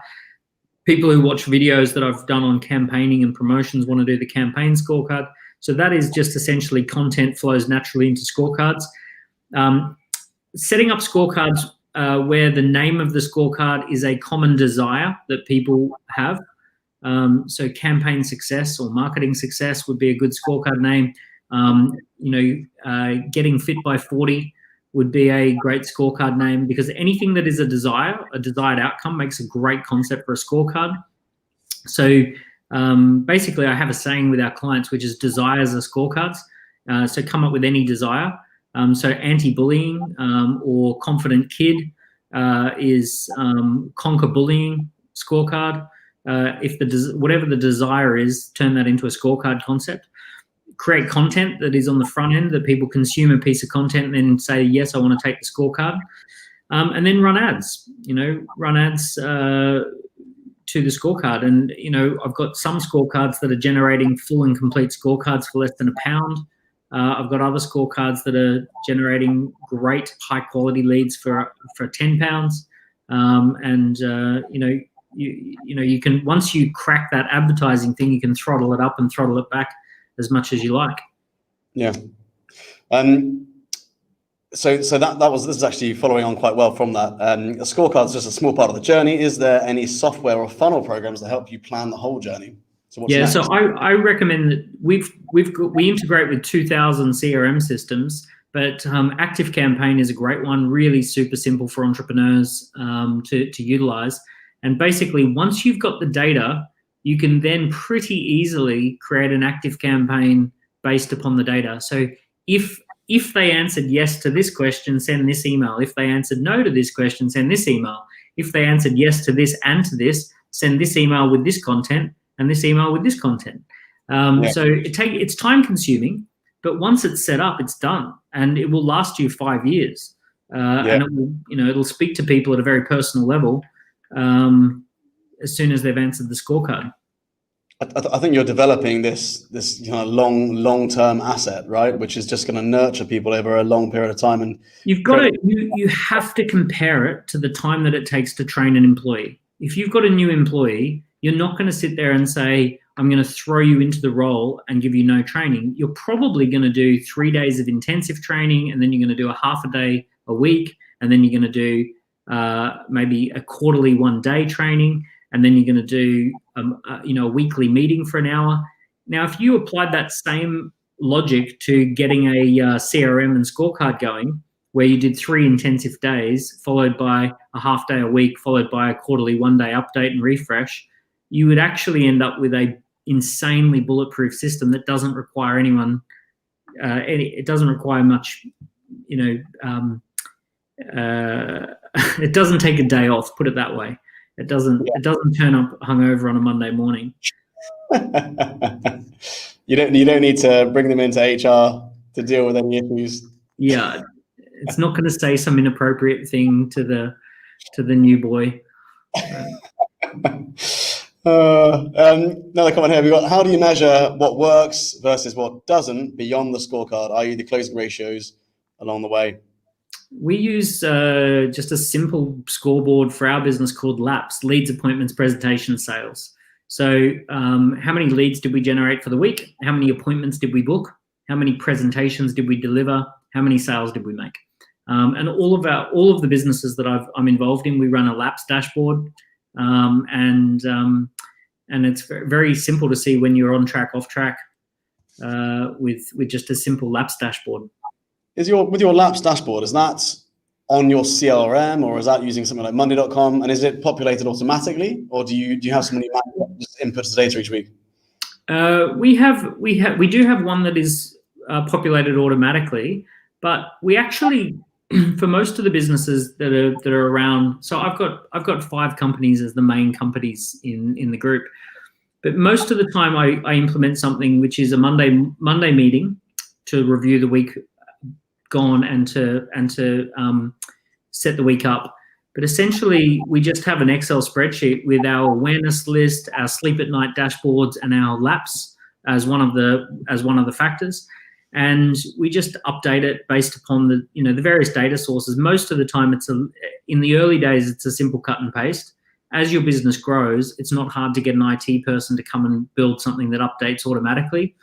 People who watch videos that I've done on campaigning and promotions want to do the campaign scorecard. So that is just essentially content flows naturally into scorecards. Setting up scorecards where the name of the scorecard is a common desire that people have. So campaign success or marketing success would be a good scorecard name. Getting fit by 40 would be a great scorecard name, because anything that is a desired outcome makes a great concept for a scorecard. So basically I have a saying with our clients, which is desires are scorecards. So come up with any desire. So anti-bullying or confident kid is conquer bullying scorecard. Whatever the desire is, turn that into a scorecard concept. Create content that is on the front end, that people consume a piece of content and then say, yes, I want to take the scorecard. And then run ads, run ads to the scorecard. And, I've got some scorecards that are generating full and complete scorecards for less than £1. I've got other scorecards that are generating great high quality leads for £10. You can, once you crack that advertising thing, you can throttle it up and throttle it back as much as you like. Yeah. So this is actually following on quite well from that. A scorecard is just a small part of the journey. Is there any software or funnel programs that help you plan the whole journey? So what's next? So I recommend that we integrate with 2,000 CRM systems, but Active Campaign is a great one, really super simple for entrepreneurs to utilize. And basically, once you've got the data, you can then pretty easily create an active campaign based upon the data. So if they answered yes to this question, send this email. If they answered no to this question, send this email. If they answered yes to this and to this, send this email with this content and this email with this content. So it's time consuming, but once it's set up, it's done, and it will last you 5 years. And it will, it'll speak to people at a very personal level as soon as they've answered the scorecard. I think you're developing this long-term asset, right? Which is just going to nurture people over a long period of time. And you've got to, you have to compare it to the time that it takes to train an employee. If you've got a new employee, you're not going to sit there and say, I'm going to throw you into the role and give you no training. You're probably going to do 3 days of intensive training, and then you're going to do a half a day a week, and then you're going to do maybe a quarterly 1 day training, and then you're going to do a weekly meeting for an hour. Now, if you applied that same logic to getting a CRM and scorecard going, where you did 3 intensive days, followed by a half day a week, followed by a quarterly 1 day update and refresh, you would actually end up with a insanely bulletproof system that doesn't require anyone. It doesn't require much, it doesn't take a day off. Put it that way. It doesn't turn up hungover on a Monday morning. You don't need to bring them into HR to deal with any issues. Yeah, it's not going to say some inappropriate thing to the new boy. Another comment here. We've got, how do you measure what works versus what doesn't beyond the scorecard, i.e. the closing ratios along the way? We use just a simple scoreboard for our business called LAPS, leads, appointments, presentation, sales. So how many leads did we generate for the week? How many appointments did we book? How many presentations did we deliver? How many sales did we make? And all of the businesses that I'm involved in, we run a LAPS dashboard, and it's very simple to see when you're on track, off track, with just a simple LAPS dashboard. With your LAPS dashboard, is that on your CRM, or is that using something like Monday.com, and is it populated automatically, or do you have somebody just inputs the data each week? We do have one that is populated automatically, but we actually, for most of the businesses that are around, so I've got 5 companies as the main companies in the group, but most of the time I implement something which is a Monday meeting to review the week gone and to set the week up. But essentially, we just have an Excel spreadsheet with our awareness list, our sleep at night dashboards, and our LAPS as one of the factors. And we just update it based upon the various data sources. Most of the time, in the early days, it's a simple cut and paste. As your business grows, it's not hard to get an IT person to come and build something that updates automatically.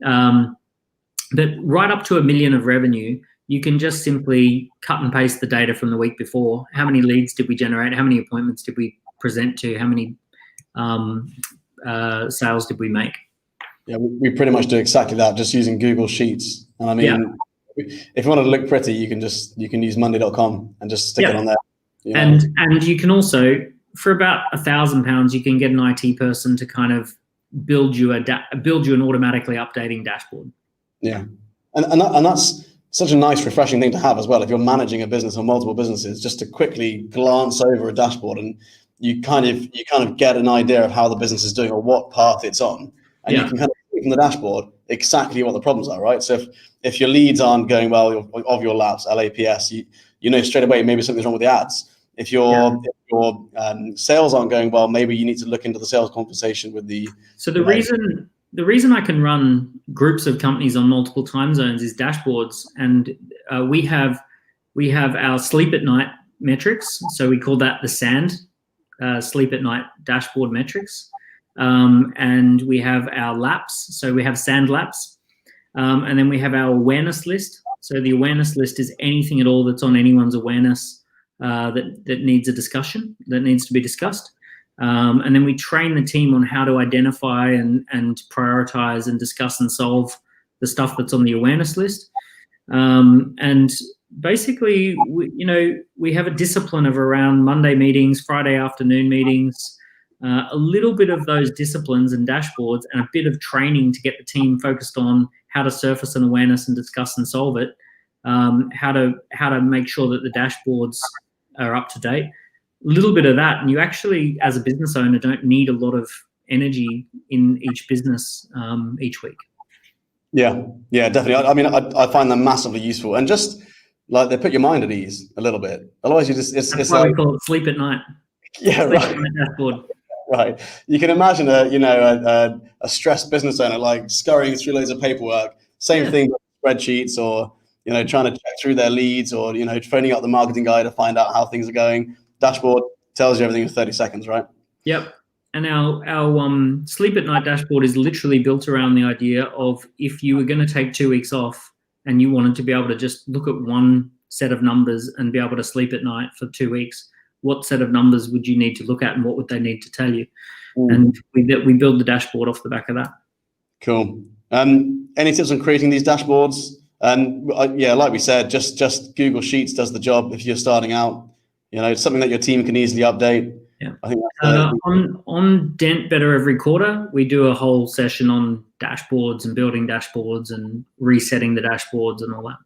But right up to $1 million of revenue, you can just simply cut and paste the data from the week before. How many leads did we generate? How many appointments did we present to? How many sales did we make? Yeah, we pretty much do exactly that, just using Google Sheets. And I mean, if you want to look pretty, you can use Monday.com and just stick it on there. And you can also, for about £1,000, you can get an IT person to kind of build you an automatically updating dashboard. Yeah, and that's such a nice, refreshing thing to have as well. If you're managing a business or multiple businesses, just to quickly glance over a dashboard, and you kind of get an idea of how the business is doing or what path it's on, and you can kind of see from the dashboard exactly what the problems are, right? So if your leads aren't going well of your LAPS, LAPS, you know straight away maybe something's wrong with the ads. If your sales aren't going well, maybe you need to look into the sales conversation with the. So the reason I can run groups of companies on multiple time zones is dashboards, and we have our sleep at night metrics. So we call that the SAND, sleep at night dashboard metrics, and we have our LAPS. So we have SAND LAPS, and then we have our awareness list. So the awareness list is anything at all that's on anyone's awareness that needs a discussion, that needs to be discussed. And then we train the team on how to identify and prioritize and discuss and solve the stuff that's on the awareness list. And basically, we have a discipline of around Monday meetings, Friday afternoon meetings, a little bit of those disciplines and dashboards, and a bit of training to get the team focused on how to surface an awareness and discuss and solve it, how to make sure that the dashboards are up to date. A little bit of that, and you actually, as a business owner, don't need a lot of energy in each business each week. Yeah, definitely. I mean, I find them massively useful, and just like they put your mind at ease a little bit. Otherwise, it's why we call it sleep at night. Yeah, sleep right. at night dashboard. Right. You can imagine a stressed business owner like scurrying through loads of paperwork. Same thing with spreadsheets, or trying to check through their leads, or phoning out the marketing guy to find out how things are going. Dashboard tells you everything in 30 seconds, right? Yep. And our sleep at night dashboard is literally built around the idea of, if you were going to take 2 weeks off and you wanted to be able to just look at one set of numbers and be able to sleep at night for 2 weeks, what set of numbers would you need to look at, and what would they need to tell you? And we build the dashboard off the back of that. Cool. Any tips on creating these dashboards? And like we said, just Google Sheets does the job if you're starting out. It's something that your team can easily update. Yeah. I think on Dent Better Every Quarter, we do a whole session on dashboards and building dashboards and resetting the dashboards and all that.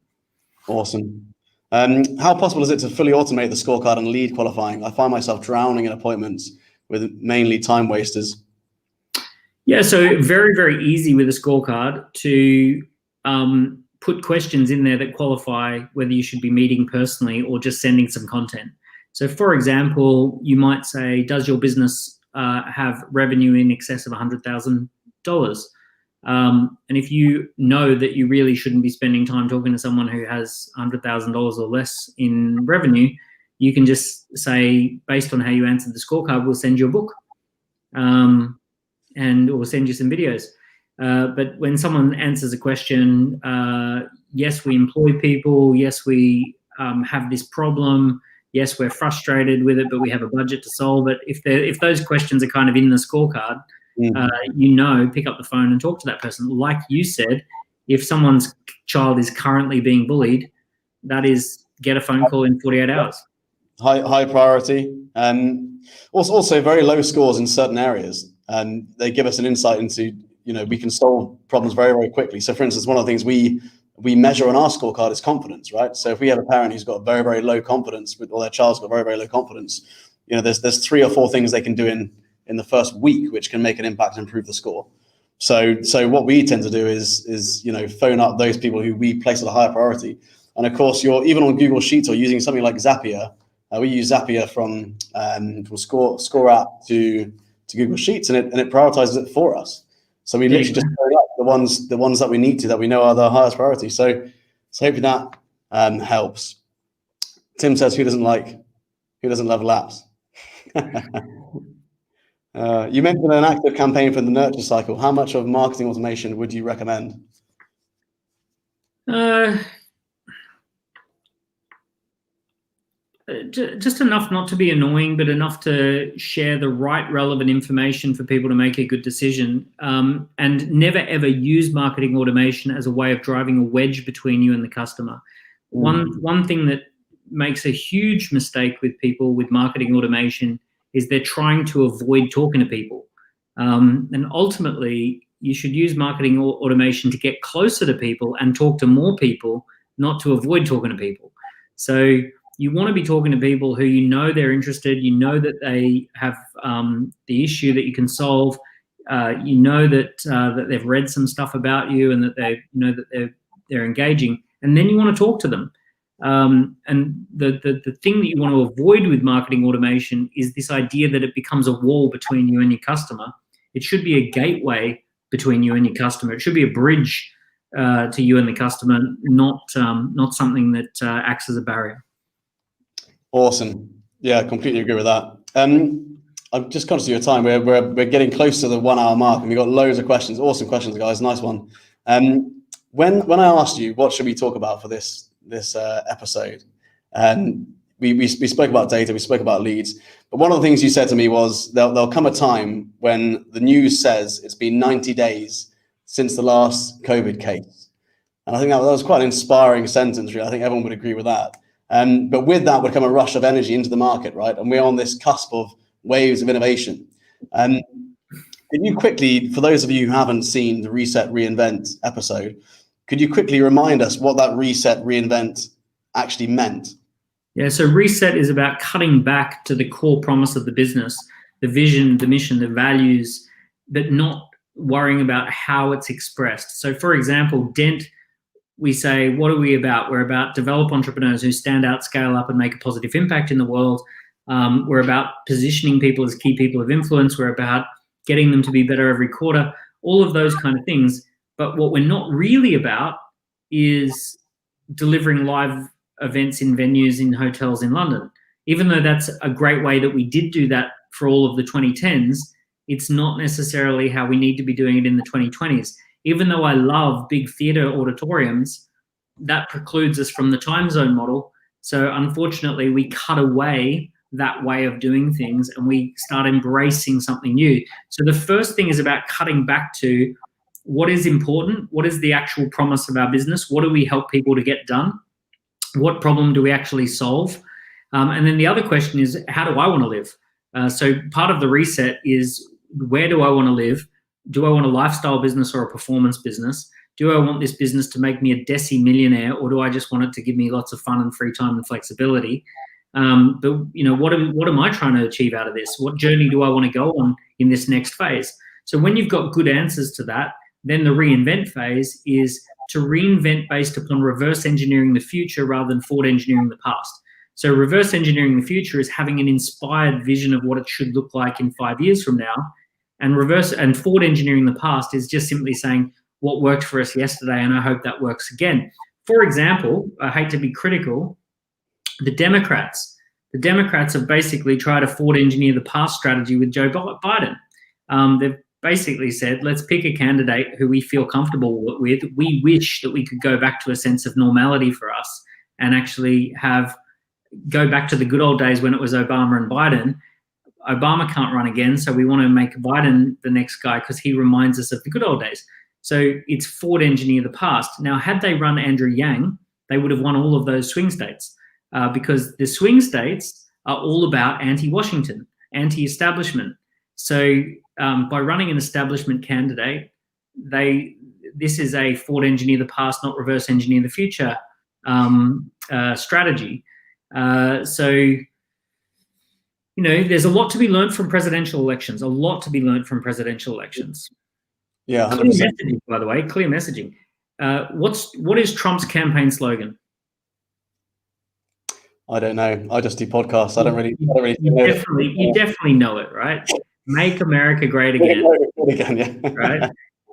Awesome. How possible is it to fully automate the scorecard and lead qualifying? I find myself drowning in appointments with mainly time wasters. Yeah, so very, very easy with a scorecard to put questions in there that qualify whether you should be meeting personally or just sending some content. So, for example, you might say, does your business have revenue in excess of $100,000? And if you know that you really shouldn't be spending time talking to someone who has $100,000 or less in revenue, you can just say, based on how you answered the scorecard, we'll send you a book, and we'll send you some videos. But when someone answers a question, yes, we employ people, yes, we have this problem, yes, we're frustrated with it, but we have a budget to solve it. If those questions are kind of in the scorecard, pick up the phone and talk to that person. Like you said, if someone's child is currently being bullied, that is, get a phone call in 48 hours. High priority. Also very low scores in certain areas. And they give us an insight into, we can solve problems very, very quickly. So for instance, one of the things we measure on our scorecard is confidence, right? So if we have a parent who's got very, very low confidence, or their child's got very, very low confidence, there's 3 or 4 things they can do in the first week, which can make an impact and improve the score. So what we tend to do is phone up those people who we place at a higher priority. And of course, you're even on Google Sheets or using something like Zapier. We use Zapier from Scoreup to Google Sheets, and it prioritizes it for us. So we literally just phone up the ones that we need to, that we know are the highest priority. So hopefully that helps. Tim says, who doesn't love laps? You mentioned an active campaign for the nurture cycle. How much of marketing automation would you recommend? Just enough not to be annoying, but enough to share the right relevant information for people to make a good decision. And never ever use marketing automation as a way of driving a wedge between you and the customer. One thing that makes a huge mistake with people with marketing automation is they're trying to avoid talking to people. And ultimately, you should use marketing automation to get closer to people and talk to more people, not to avoid talking to people. So you want to be talking to people who they're interested, that they have the issue that you can solve, that they've read some stuff about you, and that they're engaging, and then you want to talk to them. And the thing that you want to avoid with marketing automation is this idea that it becomes a wall between you and your customer. It should be a gateway between you and your customer. It should be a bridge to you and the customer, not something that acts as a barrier. Awesome. Yeah, I completely agree with that. I'm just conscious of your time. We're getting close to the 1 hour mark, and we've got loads of questions. Awesome questions, guys. Nice one. When I asked you what should we talk about for this episode, we spoke about data, we spoke about leads, but one of the things you said to me was there'll come a time when the news says it's been 90 days since the last COVID case. And I think that was quite an inspiring sentence, really. I think everyone would agree with that. But with that would come a rush of energy into the market, right? And we're on this cusp of waves of innovation. Can you quickly, for those of you who haven't seen the Reset Reinvent episode, could you quickly remind us what that Reset Reinvent actually meant? Yeah, so Reset is about cutting back to the core promise of the business, the vision, the mission, the values, but not worrying about how it's expressed. So for example, Dent, we say, what are we about? We're about develop entrepreneurs who stand out, scale up, and make a positive impact in the world. We're about positioning people as key people of influence. We're about getting them to be better every quarter, all of those kind of things. But what we're not really about is delivering live events in venues, in hotels in London. Even though that's a great way that we did do that for all of the 2010s, it's not necessarily how we need to be doing it in the 2020s. Even though I love big theatre auditoriums, that precludes us from the time zone model. So unfortunately, we cut away that way of doing things and we start embracing something new. So the first thing is about cutting back to what is important, what is the actual promise of our business, what do we help people to get done, what problem do we actually solve, and then the other question is, how do I want to live? So part of the reset is, where do I want to live? Do I want a lifestyle business or a performance business? Do I want this business to make me a deci-millionaire, or do I just want it to give me lots of fun and free time and flexibility? But you know, what am I trying to achieve out of this? What journey do I want to go on in this next phase? So when you've got good answers to that, then the reinvent phase is to reinvent based upon reverse engineering the future rather than forward engineering the past. So reverse engineering the future is having an inspired vision of what it should look like in 5 years from now. And forward engineering the past is just simply saying what worked for us yesterday, and I hope that works again. For example, I hate to be critical, the Democrats have basically tried to forward engineer the past strategy with Joe Biden. They've basically said, let's pick a candidate who we feel comfortable with. We wish that we could go back to a sense of normality for us and actually go back to the good old days when it was Obama and Biden. Obama can't run again, so we want to make Biden the next guy because he reminds us of the good old days. So it's forward engineer the past. Now, had they run Andrew Yang, they would have won all of those swing states because the swing states are all about anti-Washington, anti-establishment. So by running an establishment candidate, this is a forward engineer the past, not reverse engineer the future strategy. So, you know, there's a lot to be learned from presidential elections, Yeah, 100%. Clear messaging, by the way, clear messaging. What is Trump's campaign slogan? I don't know. I just do podcasts. I don't really know. You definitely know it, right? Make America great again. Yeah. Right?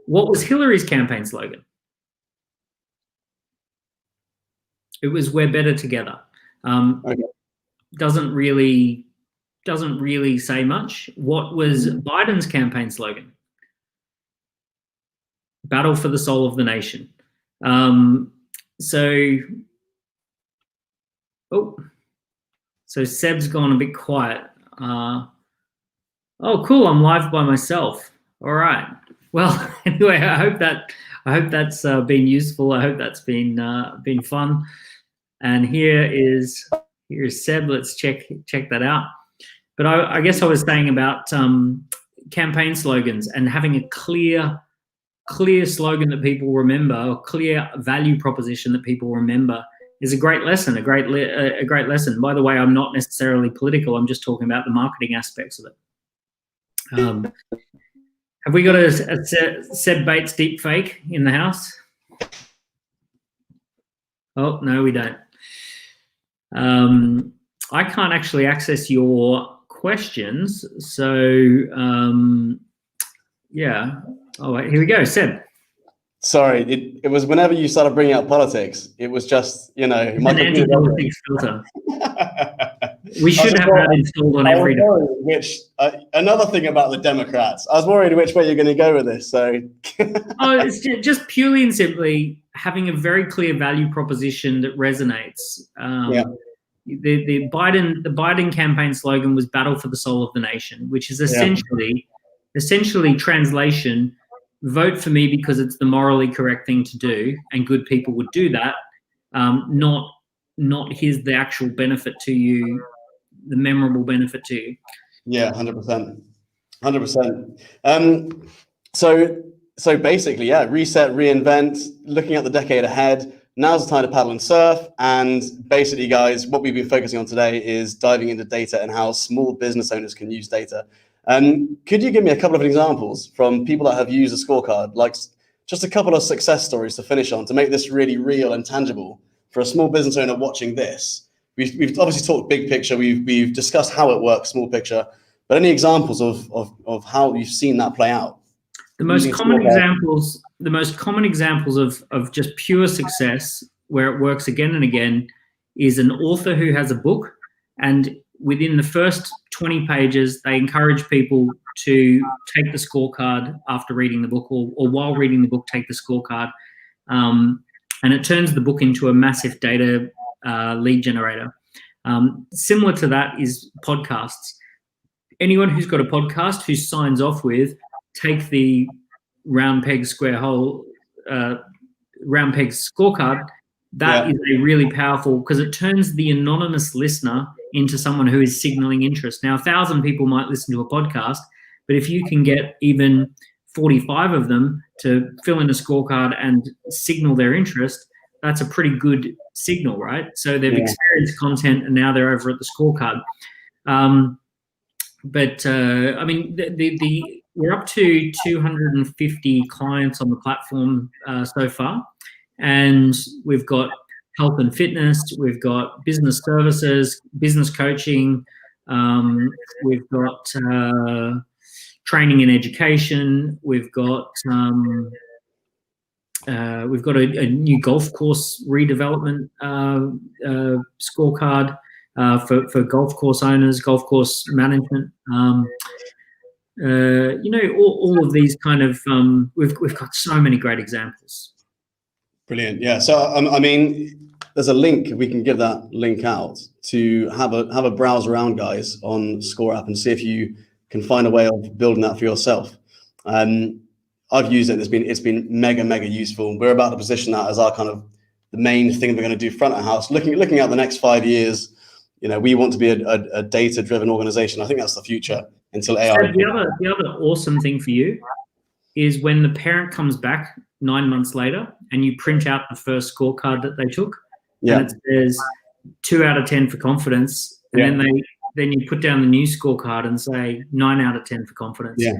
What was Hillary's campaign slogan? It was "We're better together." Okay. Doesn't really say much. What was Biden's campaign slogan? Battle for the soul of the nation. So Seb's gone a bit quiet. Oh, cool! I'm live by myself. All right. Well, anyway, I hope that's been useful. I hope that's been fun. And here is Seb. Let's check that out. But I guess I was saying about campaign slogans and having a clear slogan that people remember, or clear value proposition that people remember, is a great lesson. A great lesson. By the way, I'm not necessarily political. I'm just talking about the marketing aspects of it. Have we got a Seb Bates deep fake in the house? Oh, no, we don't. I can't actually access your questions. So, yeah. Oh, wait, here we go, Seb. Sorry, it was whenever you started bringing up politics, it was just, you know. My anti-politics filter. We should have that installed on every. Another thing about the Democrats, I was worried which way you're going to go with this. So, it's just purely and simply having a very clear value proposition that resonates. The Biden campaign slogan was "Battle for the soul of the nation," which is essentially translation: vote for me because it's the morally correct thing to do, and good people would do that. Not here's the actual benefit to you, the memorable benefit to you. Yeah, 100%. So basically, yeah, reset, reinvent, looking at the decade ahead. Now's the time to paddle and surf. And basically, guys, what we've been focusing on today is diving into data and how small business owners can use data. Could you give me a couple of examples from people that have used a scorecard, like just a couple of success stories to finish on, to make this really real and tangible for a small business owner watching this? we've obviously talked big picture. We've discussed how it works, small picture. But any examples of how you've seen that play out? The most common examples of just pure success, where it works again and again, is an author who has a book, and within the first 20 pages, they encourage people to take the scorecard after reading the book, or while reading the book, take the scorecard. And it turns the book into a massive data lead generator. Similar to that is podcasts. Anyone who's got a podcast who signs off with take the round peg square hole, round peg scorecard, that is a really powerful, because it turns the anonymous listener into someone who is signaling interest. Now, 1,000 people might listen to a podcast, but if you can get even 45 of them to fill in a scorecard and signal their interest, that's a pretty good signal, right? So they've experienced content and now they're over at the scorecard. I mean, we're up to 250 clients on the platform so far, and we've got health and fitness, we've got business services, business coaching, we've got training and education, we've got a new golf course redevelopment scorecard for golf course owners, golf course management. All of these kind of, we've got so many great examples. Brilliant. Yeah. So, I mean, there's a link, we can give that link out to have a browse around, guys, on Scoreup and see if you can find a way of building that for yourself. I've used it. It's been mega useful. We're about to position that as our kind of the main thing we're going to do front of house. Looking at the next 5 years, we want to be a data-driven organization. I think that's the future until AI. So the other awesome thing for you is when the parent comes back 9 months later and you print out the first scorecard that they took, and it says 2 out of 10 for confidence, and then you put down the new scorecard and say 9 out of 10 for confidence. Yeah.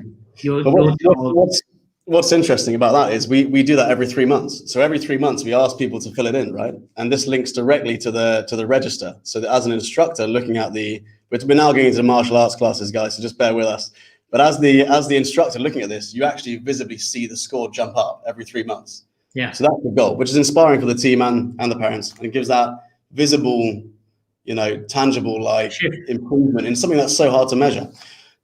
What's interesting about that is we do that every 3 months. So every 3 months we ask people to fill it in, right? And this links directly to the register. So that as an instructor looking at we're now getting into martial arts classes, guys, so just bear with us. But as the instructor looking at this, you actually visibly see the score jump up every 3 months. Yeah. So that's the goal, which is inspiring for the team and the parents, and it gives that visible, tangible improvement in something that's so hard to measure.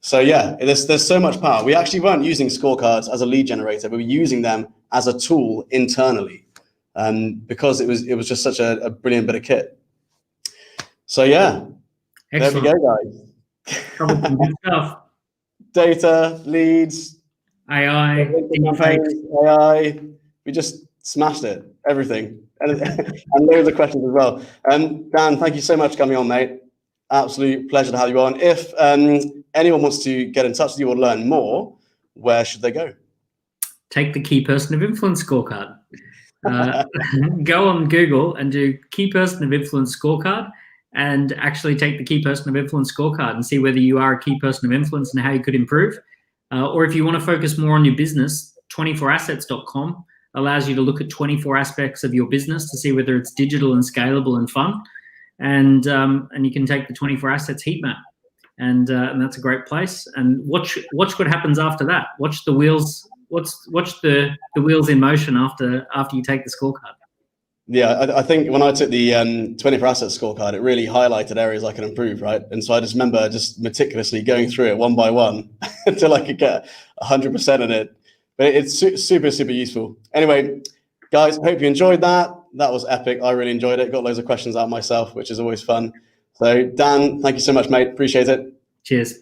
So yeah, there's so much power. We actually weren't using scorecards as a lead generator, but we were using them as a tool internally, because it was just such a brilliant bit of kit. So yeah, excellent. There we go, guys. Good stuff. Data, leads, AI, we just smashed it, everything, and loads of questions as well. Dan, thank you so much for coming on, mate. Absolute pleasure to have you on. If anyone wants to get in touch with you or learn more, where should they go? Take the Key Person of Influence scorecard. Go on Google and do Key Person of Influence scorecard, and actually take the Key Person of Influence scorecard and see whether you are a key person of influence and how you could improve. Or if you want to focus more on your business, 24assets.com allows you to look at 24 aspects of your business to see whether it's digital and scalable and fun. And you can take the 24 assets heat map, and that's a great place. And watch what happens after that. Watch the wheels. Watch the wheels in motion after you take the scorecard. Yeah, I think when I took the 24 assets scorecard, it really highlighted areas I can improve, right? And so I just remember just meticulously going through it one by one until I could get 100% in it. But it's super useful. Anyway, guys, hope you enjoyed that. That was epic. I really enjoyed it. Got loads of questions out myself, which is always fun. So Dan, thank you so much, mate. Appreciate it. Cheers.